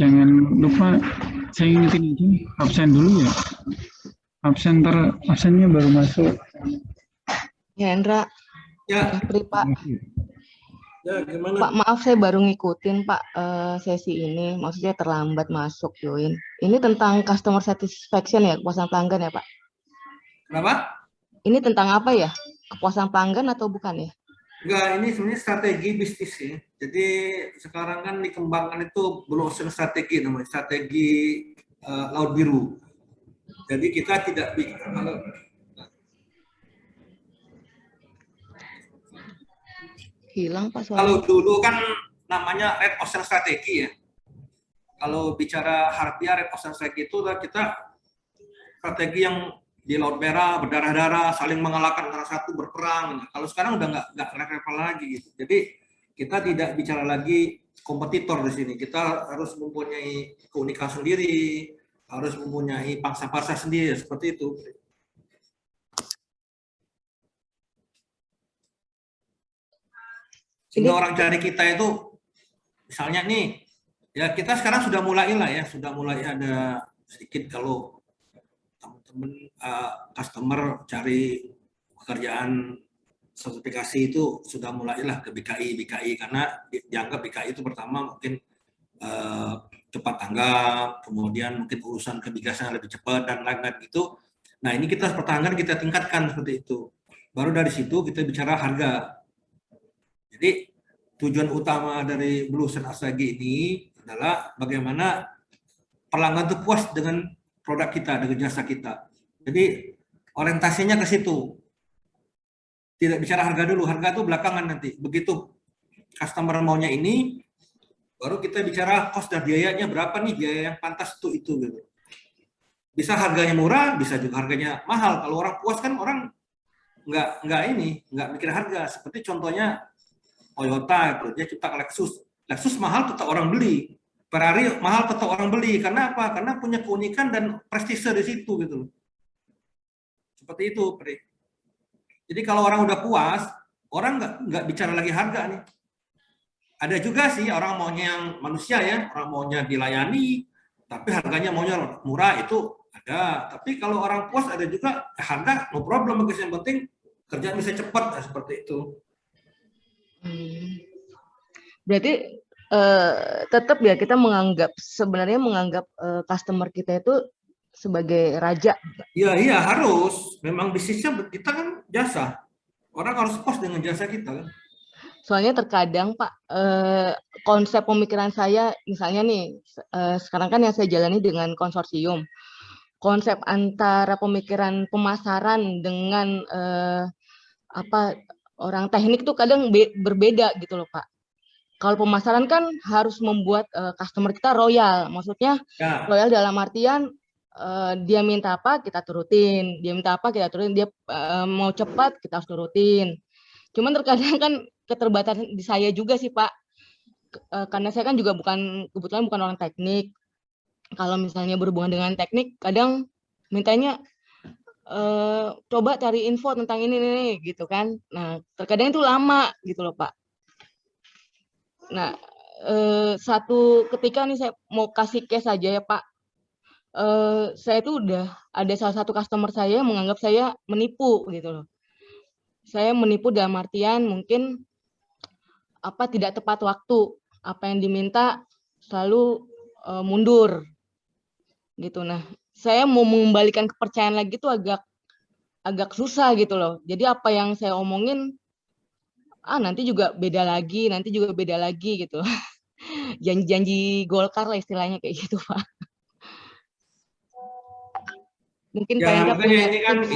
Jangan lupa, saya ingetin aja, absen dulu ya. Absennya baru masuk.
Ya, Hendra.
Ya,
Pri, Pak.
ya gimana?
Pak, maaf saya baru ngikutin Pak sesi ini, maksudnya terlambat masuk join. Ini tentang customer satisfaction ya, kepuasan pelanggan ya Pak?
Kenapa?
Ini tentang apa ya? Kepuasan pelanggan atau bukan ya?
Enggak, ini sebenarnya strategi bisnis ya. Jadi sekarang kan dikembangkan itu blue ocean strategi namanya, strategi laut biru. Jadi kita tidak
Hilang Pak
kalau
suara.
dulu kan namanya red ocean strategi ya. Kalau bicara harfiah red ocean strategi itu kita strategi yang di laut merah berdarah-darah saling mengalahkan antara satu berperang. Kalau sekarang udah nggak level lagi gitu. Jadi kita tidak bicara lagi kompetitor di sini. Kita harus mempunyai keunikan sendiri, harus mempunyai pangsa pasar sendiri seperti itu. Sehingga orang cari kita itu misalnya nih, ya kita sekarang sudah mulai lah ya, sudah mulai ada sedikit kalau teman-teman customer cari pekerjaan sertifikasi itu sudah mulailah ke BKI karena dianggap BKI itu pertama mungkin cepat tanggap, kemudian mungkin urusan kebijakan lebih cepat dan lain-lain itu. Nah ini kita pertahankan, kita tingkatkan seperti itu. Baru dari situ kita bicara harga. Jadi tujuan utama dari Blue Ocean Strategi ini adalah bagaimana pelanggan itu puas dengan produk kita, dengan jasa kita. Jadi orientasinya ke situ. Tidak bicara harga dulu, harga itu belakangan nanti. Begitu customer maunya ini, baru kita bicara cost dan biayanya berapa nih, biaya yang pantas itu gitu. Bisa harganya murah, bisa juga harganya mahal. Kalau orang puas kan orang nggak mikir harga. Seperti contohnya Toyota itu, dia cipta Lexus. Lexus mahal tetap orang beli. Ferrari mahal tetap orang beli. Karena apa? Karena punya keunikan dan prestise di situ gitu. Seperti itu, Pri. Jadi kalau orang udah puas, orang nggak bicara lagi harga nih. Ada juga sih orang maunya yang manusia ya, orang maunya dilayani, tapi harganya maunya murah itu ada. Tapi kalau orang puas ada juga harga no problem, yang penting kerjaan bisa cepat seperti itu.
Berarti tetap ya kita sebenarnya menganggap customer kita itu sebagai raja.
Iya harus. Memang bisnisnya kita kan jasa. Orang harus puas dengan jasa kita kan.
Soalnya terkadang Pak, konsep pemikiran saya misalnya nih, sekarang kan yang saya jalani dengan konsorsium. Konsep antara pemikiran pemasaran dengan orang teknik tuh kadang berbeda gitu loh Pak. Kalau pemasaran kan harus membuat customer kita royal, maksudnya royal dalam artian dia minta apa kita turutin, dia minta apa kita turutin, dia mau cepat kita harus turutin. Cuman terkadang kan keterbatasan di saya juga sih Pak, karena saya kan juga kebetulan bukan orang teknik. Kalau misalnya berhubungan dengan teknik, kadang mintanya coba cari info tentang ini nih gitu kan. Nah terkadang itu lama gitu loh Pak. Nah satu ketika nih saya mau kasih case aja ya Pak. Saya tuh udah ada salah satu customer saya yang menganggap saya menipu gitu loh. Saya menipu dalam artian mungkin tidak tepat waktu, apa yang diminta selalu mundur gitu. Nah, saya mau mengembalikan kepercayaan lagi tuh agak susah gitu loh. Jadi apa yang saya omongin nanti juga beda lagi gitu. Janji-janji Golkar lah istilahnya kayak gitu, Pak. Mungkin Pak
Ya
Hendra
makanya
punya
ini kan
tips.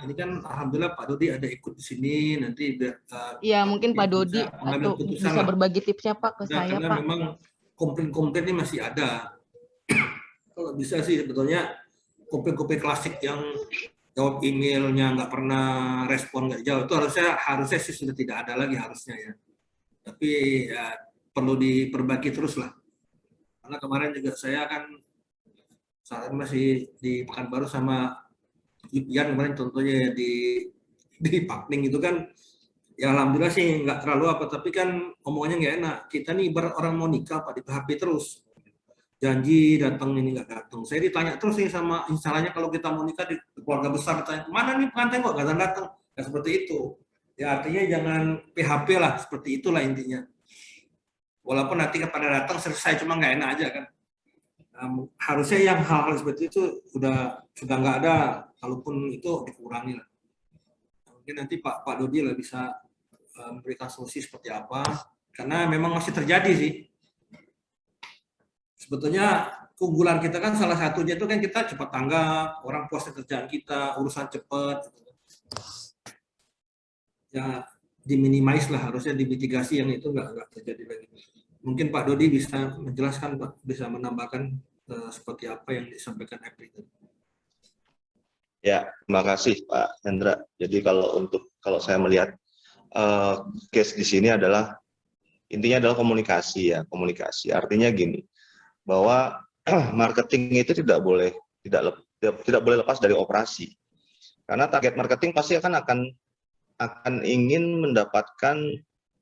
ini kan alhamdulillah Pak Dodi ada ikut di sini, nanti biar
Iya, mungkin Pak Dodi
bisa mengambil
atau
putusan
bisa
lah.
berbagi tipsnya Pak ke
Nah,
saya,
karena
Pak.
memang komplain-komplain ini masih ada. Kalau bisa sih sebetulnya komplain-komplain klasik yang jawab emailnya nggak pernah respon, nggak jawab, itu harusnya sih sudah tidak ada lagi harusnya ya. Tapi ya perlu diperbaiki terus lah. Karena kemarin juga saya kan saat ini masih di Pekanbaru sama Yupian kemarin contohnya ya, di Pakning itu kan ya alhamdulillah sih nggak terlalu apa, tapi kan omongannya nggak enak. Kita nih ibarat orang mau nikah Pak, di PHP terus. Janji datang ini nggak datang. Saya ditanya terus nih sama instalanya, kalau kita mau nikah di keluarga besar, ditanya mana nih pengantin kok nggak datang. Ya seperti itu. Ya artinya jangan PHP lah, seperti itulah intinya. Walaupun nanti kepada datang selesai, cuma nggak enak aja kan. Harusnya yang hal-hal seperti itu sudah nggak ada, kalaupun itu dikurangi lah. Mungkin nanti Pak Dodi lah bisa memberikan solusi seperti apa, karena memang masih terjadi sih. Sebetulnya keunggulan kita kan salah satunya itu kan kita cepat tanggap, orang puas kerjaan kita, urusan cepat. Ya diminimais lah, harusnya dimitigasi yang itu nggak terjadi lagi. Mungkin Pak Dodi bisa menjelaskan, Pak, bisa menambahkan seperti apa yang disampaikan Epri tadi.
Ya, terima kasih Pak Hendra. Jadi kalau saya melihat case di sini adalah intinya adalah komunikasi ya, komunikasi. Artinya gini, bahwa marketing itu tidak boleh lepas dari operasi. Karena target marketing pasti akan ingin mendapatkan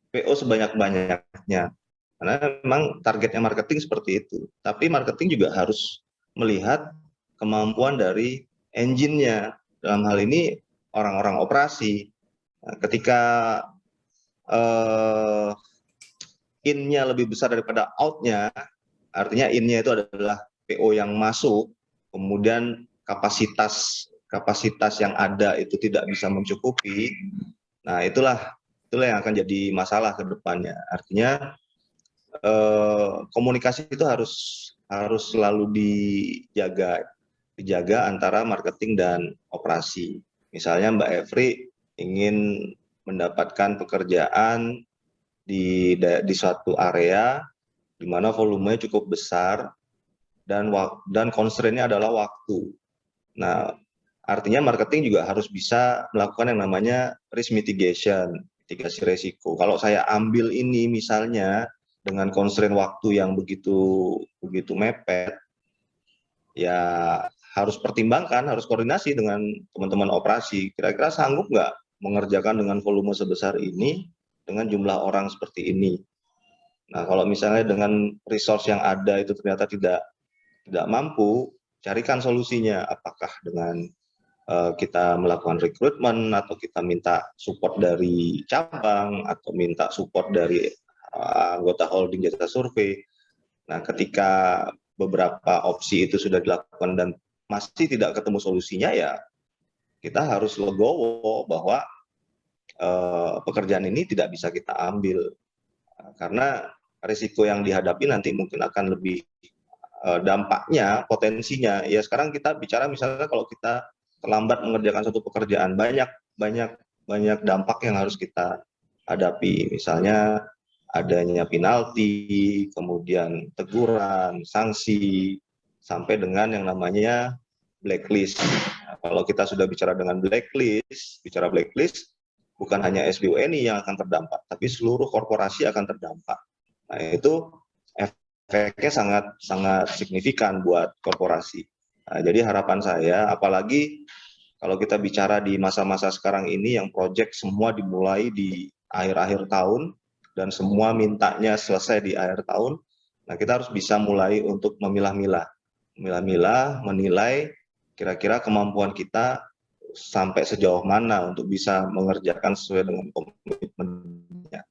PO sebanyak-banyaknya. Karena memang targetnya marketing seperti itu. Tapi marketing juga harus melihat kemampuan dari engine-nya. Dalam hal ini orang-orang operasi. Nah, ketika in-nya lebih besar daripada out-nya, artinya in-nya itu adalah PO yang masuk, kemudian kapasitas yang ada itu tidak bisa mencukupi. Nah, itulah yang akan jadi masalah ke depannya. Artinya komunikasi itu harus selalu dijaga antara marketing dan operasi. Misalnya Mbak Evri ingin mendapatkan pekerjaan di suatu area di mana volumenya cukup besar dan constraint-nya adalah waktu. Nah, artinya marketing juga harus bisa melakukan yang namanya risk mitigation, mitigasi resiko. Kalau saya ambil ini misalnya dengan constraint waktu yang begitu mepet, ya harus pertimbangkan, harus koordinasi dengan teman-teman operasi. Kira-kira sanggup nggak mengerjakan dengan volume sebesar ini dengan jumlah orang seperti ini. Nah, kalau misalnya dengan resource yang ada itu ternyata tidak mampu, carikan solusinya. Apakah dengan kita melakukan rekrutmen, atau kita minta support dari cabang, atau minta support dari anggota holding jasa survei. Nah, ketika beberapa opsi itu sudah dilakukan dan masih tidak ketemu solusinya, ya kita harus legowo bahwa pekerjaan ini tidak bisa kita ambil. Karena risiko yang dihadapi nanti mungkin akan lebih dampaknya, potensinya. Ya sekarang kita bicara misalnya kalau kita terlambat mengerjakan satu pekerjaan, banyak dampak yang harus kita hadapi. Misalnya adanya penalti, kemudian teguran, sanksi, sampai dengan yang namanya blacklist. Nah, kalau kita sudah bicara dengan blacklist, bukan hanya SBUNI yang akan terdampak, tapi seluruh korporasi akan terdampak. Nah, itu efeknya sangat signifikan buat korporasi. Nah, jadi harapan saya, apalagi kalau kita bicara di masa-masa sekarang ini yang proyek semua dimulai di akhir-akhir tahun dan semua mintanya selesai di akhir tahun, nah kita harus bisa mulai untuk memilah-milah, menilai kira-kira kemampuan kita sampai sejauh mana untuk bisa mengerjakan sesuai dengan komitmennya.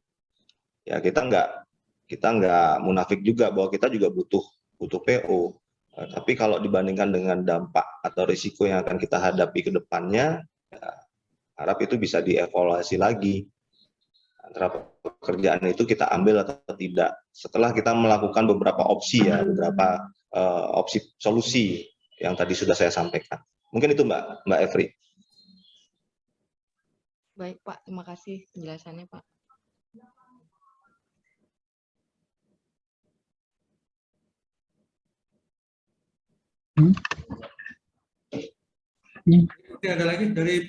Ya kita nggak munafik juga bahwa kita juga butuh butuh PO. Tapi kalau dibandingkan dengan dampak atau risiko yang akan kita hadapi ke depannya, ya, harap itu bisa dievaluasi lagi. Antara pekerjaan itu kita ambil atau tidak. Setelah kita melakukan beberapa opsi ya, beberapa opsi solusi yang tadi sudah saya sampaikan. Mungkin itu Mbak Evri.
Baik Pak, terima kasih penjelasannya Pak.
Oke, ada lagi dari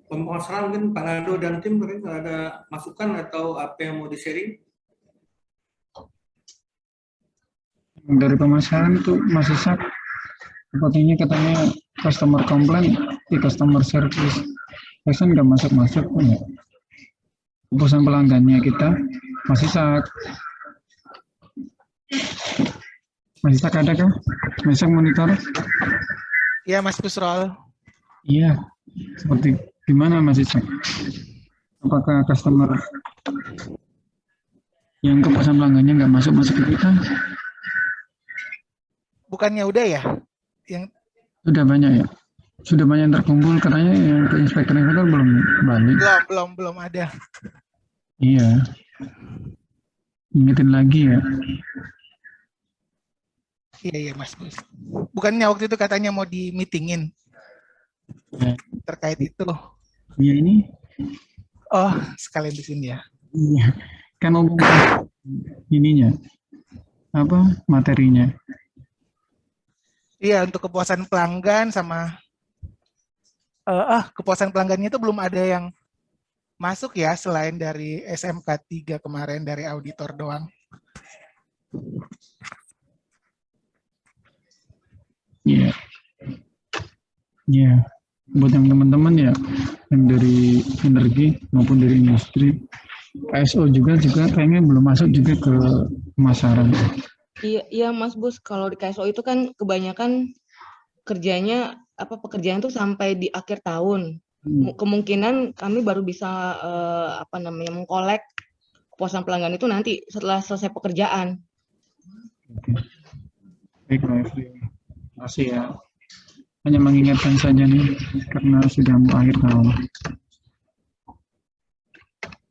pemasaran mungkin Pak Nado dan tim mungkin ada masukan atau apa yang mau di-sharing?
Dari pemasaran itu Mas Isak, sepertinya katanya customer complaint di customer service pesan nggak masuk pun ya. Keputusan pelanggannya kita, Mas Isak. Mas Isak ada kah? Mas Isak monitor?
Iya Mas Busrol.
Iya, seperti gimana Mas Isak? Apakah customer yang keputusan pelanggannya nggak masuk ke kita?
Bukannya udah ya? Yang
Sudah banyak ya? Sudah banyak yang terkumpul, katanya yang ke inspektor belum balik.
belum ada.
Iya. Ingetin lagi ya.
Iya Mas Bus. Bukannya waktu itu katanya mau di meetingin
Ya.
terkait itu.
Iya ini.
Oh, sekalian di sini ya.
Iya. Kan ngomong ininya. Apa materinya?
Iya, untuk kepuasan pelanggan sama kepuasan pelanggannya itu belum ada yang masuk ya selain dari SMK 3 kemarin dari auditor doang.
Iya. Iya. Buat yang teman-teman ya, yang dari energi maupun dari industri, KSO juga kayaknya belum masuk juga ke pemasaran.
Iya Mas Bus, kalau di KSO itu kan kebanyakan pekerjaan tuh sampai di akhir tahun. Kemungkinan kami baru bisa mengkolek kepuasan pelanggan itu nanti setelah selesai pekerjaan.
Baik, Mbak Evri. Terima kasih ya. Hanya mengingatkan saja nih, karena sudah mau akhir tahun.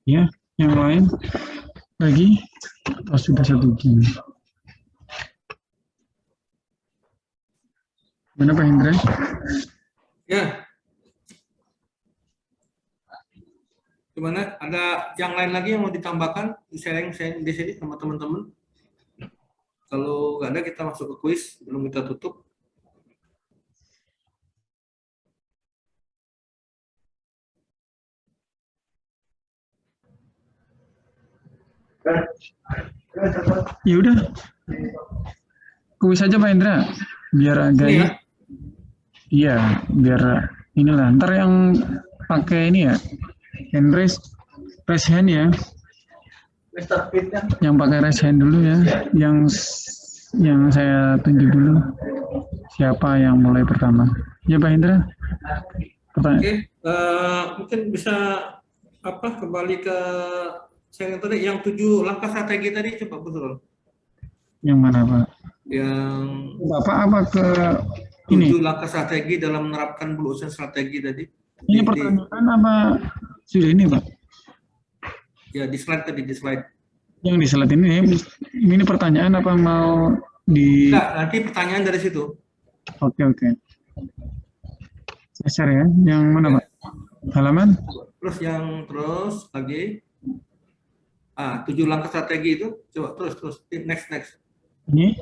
Ya, yang lain lagi? Oh, sudah 1 jam. Mana Pak Hendra?
Ya. Gimana? Ada yang lain lagi yang mau ditambahkan? Sharing di sini sama teman-teman? Kalau nggak ada, kita masuk ke kuis. Belum kita tutup.
Ya udah. Kuis saja Pak Hendra. Biar agak
Ini ya?
Iya, biar inilah. Ntar yang pakai ini ya, hand raise hand ya. Yang pakai raise hand dulu ya. Yang saya tunjuk dulu. Siapa yang mulai pertama? Ya Pak Hendra.
Oke, mungkin bisa kembali ke saya tadi yang 7 langkah strategi tadi, coba betul.
Yang mana Pak?
Yang
Bapak apa ke ini?
7 langkah strategi dalam menerapkan Blue Ocean strategi tadi.
Ini pertanyaan apa sudah ini Pak?
Ya di slide tadi, di slide.
Yang di slide ini pertanyaan apa mau di?
Enggak, nanti pertanyaan dari situ.
Oke. Share ya. Yang mana Pak? Halaman?
Terus lagi. 7 langkah strategi itu, coba terus next. Ini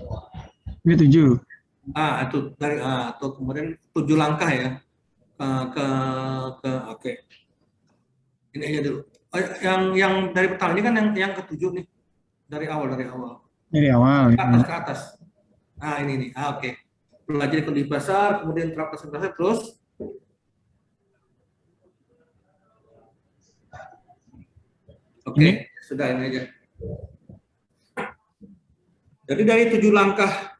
7.
Itu dari atau kemudian 7 langkah ya. Oke. Ini aja dulu. Yang dari pertama ini kan yang ke-7 nih. Dari awal.
Dari awal.
Ke atas. Ini nih. Oke. Pelajari kondisi pasar, kemudian terapkan pasar, terus Oke, sudah ini aja. Jadi dari 7 langkah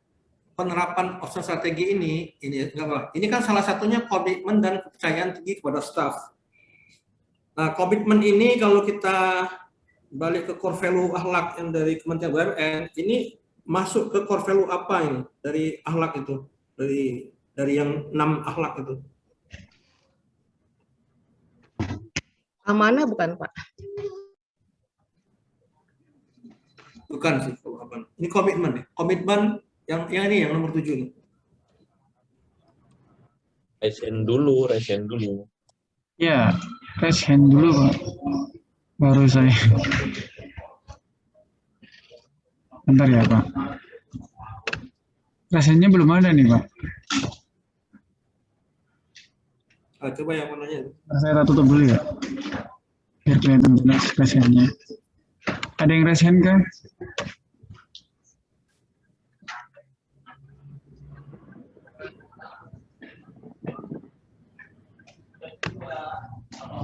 penerapan Ocean strategi ini kan salah satunya komitmen dan kepercayaan tinggi kepada staf. Nah, komitmen ini kalau kita balik ke core value akhlak yang dari Kementerian BUMN, ini masuk ke core value apa ini dari akhlak itu, dari yang 6 akhlak itu?
Amanah bukan, Pak?
Bukan sih, ini komitmen ya. Komitmen yang ini yang nomor 7 nih.
Resen dulu.
Ya, raise hand dulu Pak. Baru saya. Bentar ya Pak. Rasanya belum ada nih Pak.
Coba yang mananya?
Saya tutup dulu ya. Biar kelihatan jelas rasanya. Ada yang raise hand kan?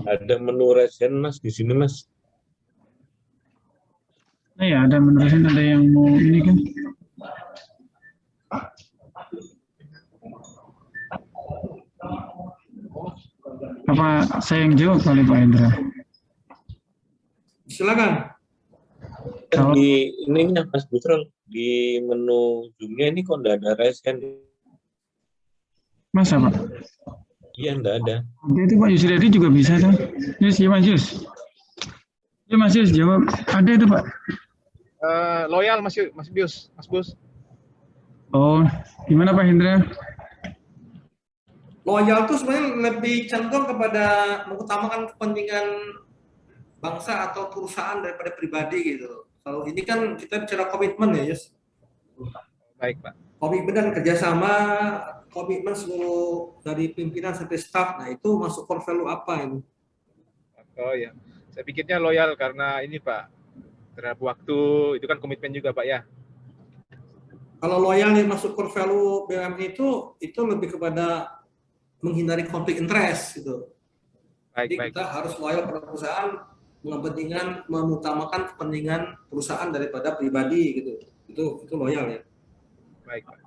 Ada menu resen Mas di sini Mas.
Nah ya, ada menerusin, ada yang mau ini kan. Apa saya yang jawab kali Pak Indra?
Silakan.
Kalau
Di ininya Mas Busrol, di menu Zoom-nya ini kok enggak ada resen.
Mas apa?
Iya, enggak ada.
Oke, itu Pak Yusriyadi juga bisa kan? Yus, ya Mas Yus. Ya Mas Yus, jawab. Ada itu Pak.
Loyal Mas Bius, Mas Bus.
Oh, gimana Pak Hendra?
Loyal itu sebenarnya lebih cenderung kepada mengutamakan kepentingan bangsa atau perusahaan daripada pribadi gitu. Kalau ini kan kita bicara komitmen ya, Yus.
Baik Pak.
Komitmen dan kerjasama, komitmen seluruh dari pimpinan sampai staff. Nah itu masuk core value apa ini?
Oh ya, saya pikirnya loyal karena ini Pak, terhadap waktu, itu kan komitmen juga Pak ya.
Kalau loyal yang masuk core value BUMN itu lebih kepada menghindari konflik interest gitu.
Baik,
Jadi
baik.
kita harus loyal pada perusahaan, mengutamakan kepentingan perusahaan daripada pribadi gitu. Itu loyal ya.
Baik Pak.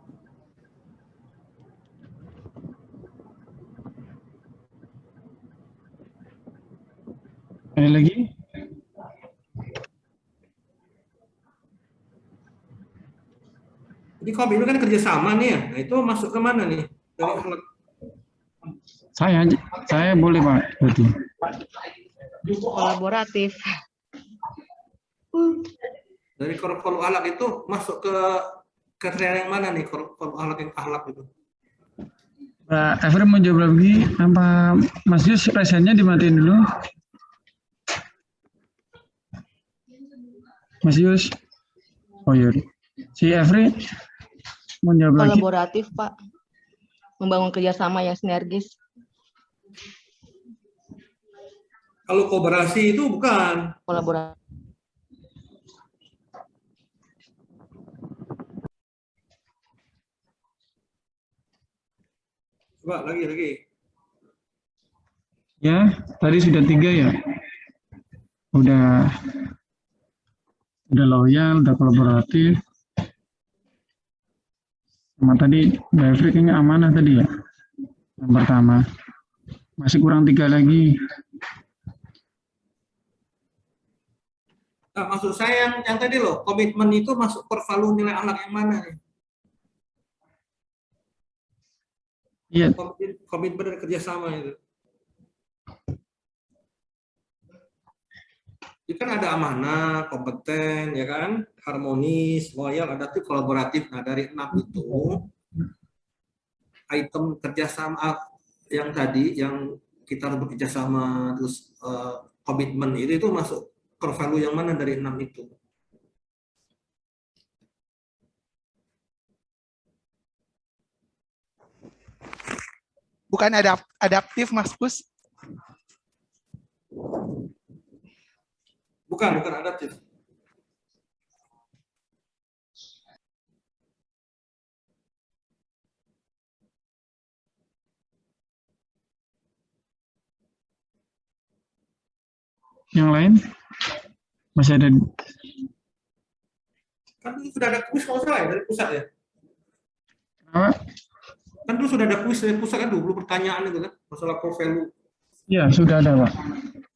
Ada lagi?
Jadi komitmen kan kerjasama nih ya. Nah itu masuk ke mana nih? Dari akhlak.
Saya boleh Pak. Berarti.
Kolaboratif.
Dari core value akhlak itu masuk ke kriteria yang mana nih core value akhlak itu?
Pak Efrem mau jawab lagi, apa Mas Yus rasennya dimatiin dulu? Mas Yus? Oh iya. Si Efri mau jawab lagi?
Kolaboratif, Pak. Membangun kerjasama yang sinergis.
Kalau kooperasi itu bukan.
Kolaboratif.
Coba lagi.
Ya, tadi sudah 3 ya. Udah loyal, udah kolaboratif. Sama tadi Mbak Efri kayaknya amanah tadi ya. Yang pertama. Masih kurang 3 lagi.
Nah, maksud saya yang tadi loh, komitmen itu masuk core value nilai akhlak yang mana nih?
Iya.
Komitmen dan kerjasama itu. Itu kan ada amanah, kompeten, ya kan, harmonis, loyal, adaptif, kolaboratif. Nah dari 6 itu, item kerjasama yang tadi, yang kita bekerjasama, terus komitmen itu masuk core value yang mana dari 6 itu?
Bukan adaptif, Mas Bus?
Bukan adaptif.
Yang lain? Masih ada?
Kan sudah ada kuis kalau salah ya, dari pusat ya?
Apa?
Kan dulu sudah ada kuis dari pusat kan 20 pertanyaan itu kan, masalah core value.
Iya, sudah ada Pak.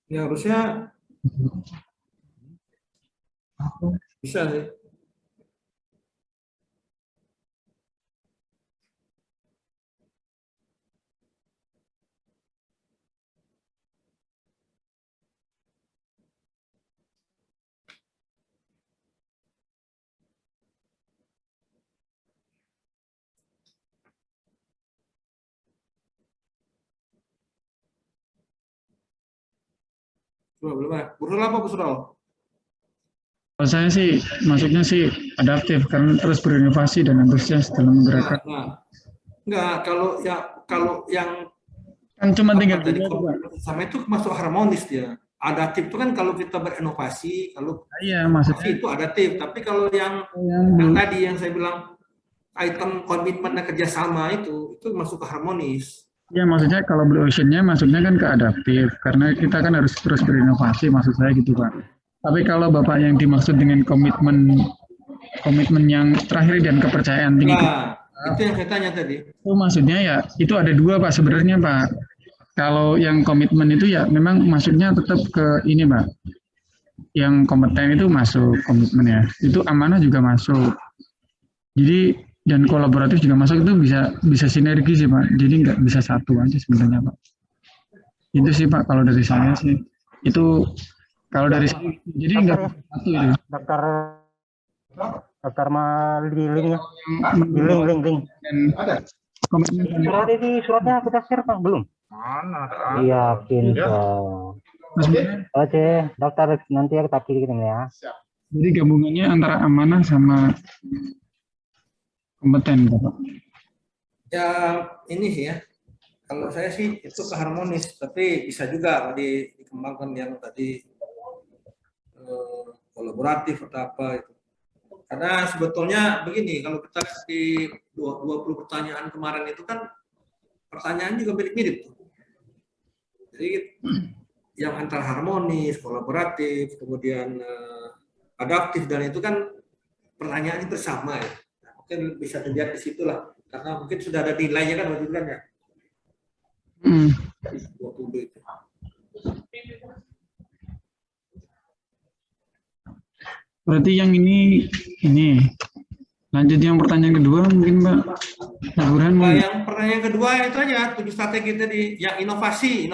Ya harusnya bisa sih. Belum ya. Busrol apa Busrol?
Kalau saya sih maksudnya sih adaptif karena terus berinovasi dan antusias dalam menggerakkan.
Enggak, kalau yang
Kan cuma tinggal
tadi
juga, Pak.
sama itu masuk harmonis dia. Adaptif itu kan kalau kita berinovasi, kalau
Iya, maksudnya
itu adaptif. Tapi kalau yang tadi yang saya bilang item komitmen dan kerjasama itu masuk ke harmonis.
ya maksudnya kalau Blue Ocean-nya maksudnya kan ke adaptif karena kita kan harus terus berinovasi maksud saya gitu Pak. Tapi kalau Bapak yang dimaksud dengan komitmen yang terakhir dan kepercayaan tinggi.
Nah, itu yang saya tanya tadi.
Itu maksudnya ya itu ada dua Pak sebenarnya Pak. Kalau yang komitmen itu ya memang maksudnya tetap ke ini Pak. Yang kompeten itu masuk komitmen ya. Itu amanah juga masuk. Jadi dan kolaboratif juga masuk itu bisa sinergi sih Pak. Jadi nggak bisa satu aja sebenarnya Pak. Itu sih Pak kalau dari saya sih. Itu kalau dari saya jadi nggak satu itu.
Daftar link ya. Link.
Komitmen
Suratnya kita share Pak belum?
Mana?
Iya, pintar. Oke, daftar nanti ya kita kirim ya.
Jadi gabungannya antara amanah sama kompeten, Bapak.
Ya ini sih ya. Kalau saya sih itu ke harmonis, tapi bisa juga dikembangkan yang tadi kolaboratif atau apa itu. Karena sebetulnya begini, kalau kita di 20 pertanyaan kemarin itu kan pertanyaan juga mirip-mirip. Jadi yang antara harmonis, kolaboratif, kemudian adaptif dan itu kan pertanyaannya bersama ya. Mungkin bisa dilihat di situlah karena mungkin sudah ada nilainya kan waktu itu kan ya. 20 itu.
Berarti yang ini lanjut yang pertanyaan kedua mungkin Mbak Burhan.
Nah, yang pertanyaan kedua itu aja 7 strategi tadi. Yang inovasi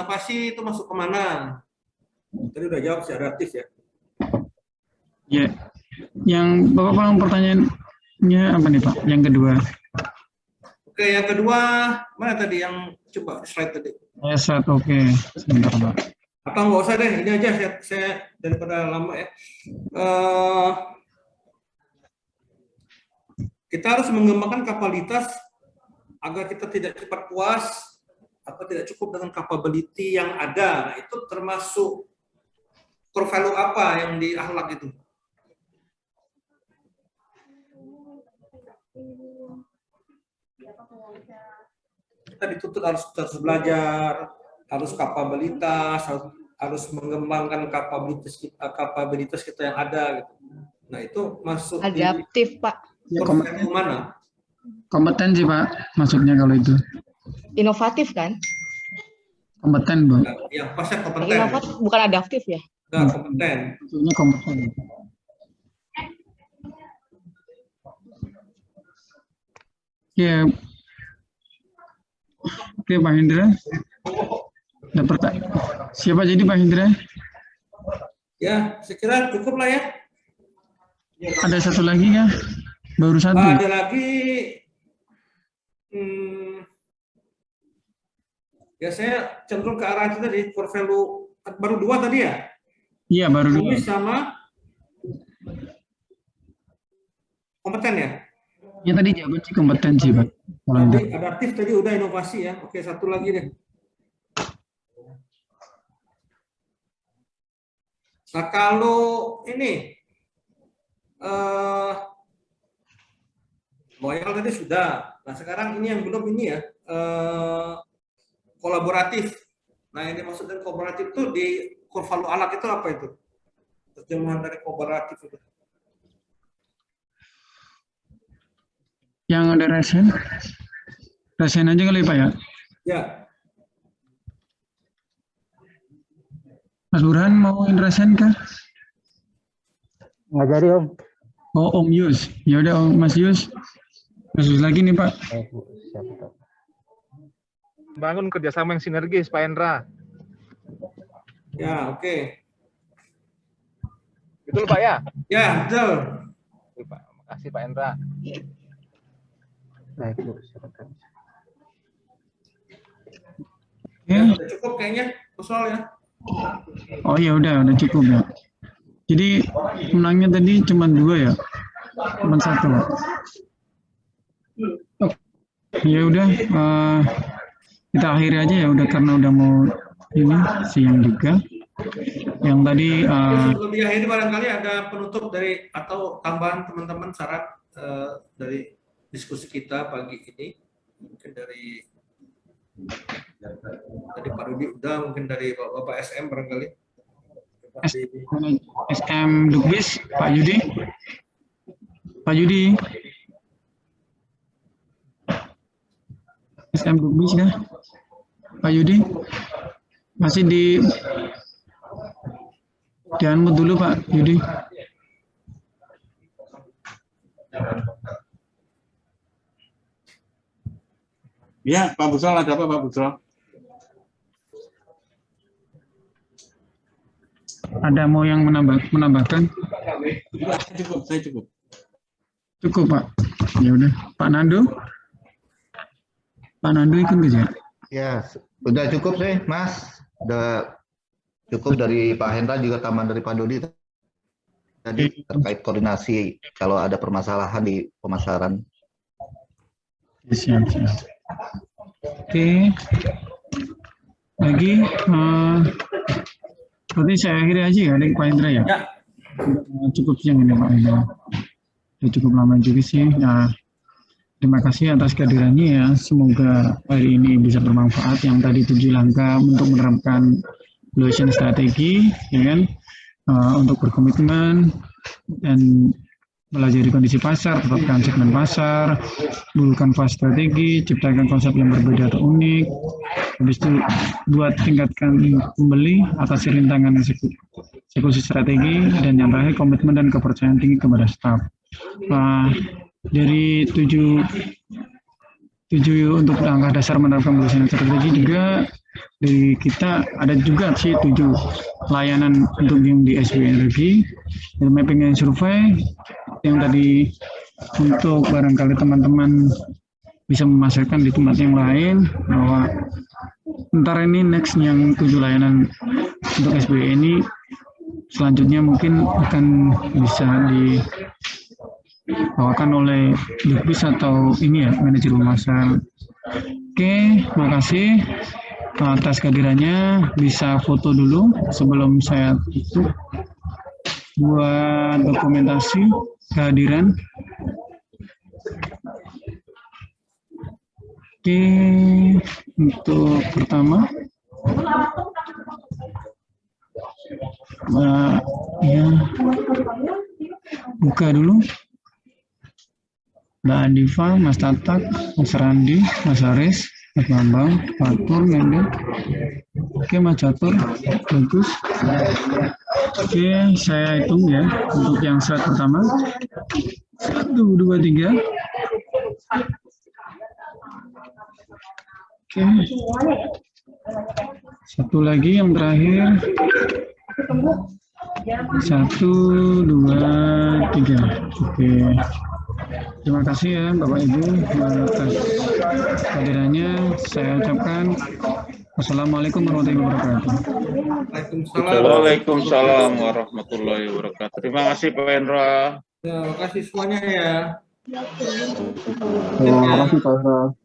itu masuk kemana? Tadi udah jawab si adaptif ya.
Ya, yang Bapak ulang pertanyaannya apa nih Pak? Yang kedua.
Oke, yang kedua mana tadi yang coba slide tadi?
Slide oke. Sebentar Pak.
Atau nggak usah deh, ini aja saya daripada lama ya. Kita harus mengembangkan kapabilitas agar kita tidak cepat puas atau tidak cukup dengan capability yang ada. Nah, itu termasuk core value apa yang di akhlak itu? Kita dituntut harus terus belajar, harus kapabilitas, harus mengembangkan kapabilitas kita yang ada gitu. Nah, itu masuk
adaptif, Pak.
Ya,
mana?
Kompetensi, Pak. Maksudnya kalau itu.
Inovatif kan?
Kompeten, Bang.
Yang pasnya kompeten.
Inovatif bukan adaptif ya?
Enggak, kompeten.
Maksudnya kompeten. Ya. Oke, Pak Hendra. Siapa jadi Pak Hendra?
Ya, saya kira cukup lah ya.
Ada satu lagi ya? Baru satu.
Ada lagi. Ya saya cenderung ke arah itu tadi, core value baru 2 tadi ya?
Iya, baru 2.
Ini sama kompeten ya?
Ya tadi jawaban sih kompetensi, Pak.
Tadi adaptif tadi udah inovasi ya. Oke, satu lagi deh. Nah, kalau ini loyal tadi sudah. Nah, sekarang ini yang belum ini ya, kolaboratif. Nah, yang dimaksud dengan kolaboratif itu di core value anak itu apa itu? Terjemahan dari kolaboratif itu.
Yang ada resen aja kali Pak ya?
Ya.
Mas Burhan mau resen kah?
Nggak jadi Om.
Oh Om Yus, ya udah Om Mas Yus. Mas Yus lagi nih Pak.
Bangun kerjasama yang sinergis Pak Hendra.
Ya, oke.
Betul Pak ya?
Ya, betul.
Betul Pak. Makasih Pak Hendra.
Baik, Bu.
Ya, sudah cukup kayaknya soal ya.
Oh ya udah cukup ya. Jadi menangnya tadi cuma 2 ya, cuma 1. Oh, ya udah kita akhiri aja ya udah karena udah mau ini siang juga. Yang tadi
sebelum diakhiri barangkali ada penutup dari atau tambahan teman-teman syarat dari diskusi kita pagi ini, mungkin dari Pak Rudi udah, mungkin dari Bapak SM barangkali.
SM Dukbis, Pak Yudi. Pak Yudi. SM Dukbis ya. Pak Yudi. Masih di unmute dulu Pak Yudi.
Ya, Pak Busro, ada apa Pak Busro?
Ada mau yang menambahkan?
Cukup, saya cukup.
Cukup Pak. Ya udah, Pak Nando. Pak Nando ikut nggak ya?
Ya, udah cukup sih, Mas. Udah cukup dari Pak Hendra juga tambahan dari Pak Dodi tadi terkait koordinasi kalau ada permasalahan di pemasaran.
Siap. Oke. Lagi berarti saya akhiri aja ya, Pak Hendra ya. Cukup siang ini Pak Hendra. Sudah cukup lama juga sih. Nah, terima kasih atas kehadirannya ya. Semoga hari ini bisa bermanfaat. Yang tadi 7 langkah untuk menerapkan solution strategi, ya kan? Untuk berkomitmen dan pelajari kondisi pasar, tetapkan segmen pasar, bukan fase strategi, ciptakan konsep yang berbeda atau unik. Habis itu buat tingkatkan pembeli, atasi rintangan eksekusi strategi, dan yang terakhir komitmen dan kepercayaan tinggi kepada staf. Dari 7 untuk langkah dasar menerapkan solusi strategi juga dari kita ada juga sih 7 layanan untuk yang di SB Energi, mapping and survey yang tadi untuk barangkali teman-teman bisa memasarkan di tempat yang lain bahwa ntar ini next yang 7 layanan untuk SB ini selanjutnya mungkin akan bisa dibawakan oleh Dukbis atau ini ya manajer pasar. Oke, makasih atas kehadirannya. Bisa foto dulu sebelum saya tutup buat dokumentasi kehadiran. Oke, untuk pertama ya buka dulu. Mbak Adifa, Mas Tatak, Mas Randi, Mas Haris, Mas Bambang, Fatur, Mendel. Oke, Mas Catur, bagus. Oke, saya hitung ya untuk yang slide pertama. 1, 2, 3. Oke. Satu lagi yang terakhir. 1, 2, 3. Oke. Terima kasih ya Bapak Ibu atas kehadirannya. Saya ucapkan wassalamualaikum warahmatullahi wabarakatuh.
Waalaikumsalam warahmatullahi wabarakatuh. Terima kasih Pak Hendra.
Terima kasih semuanya ya.
Terima kasih Pak Hendra.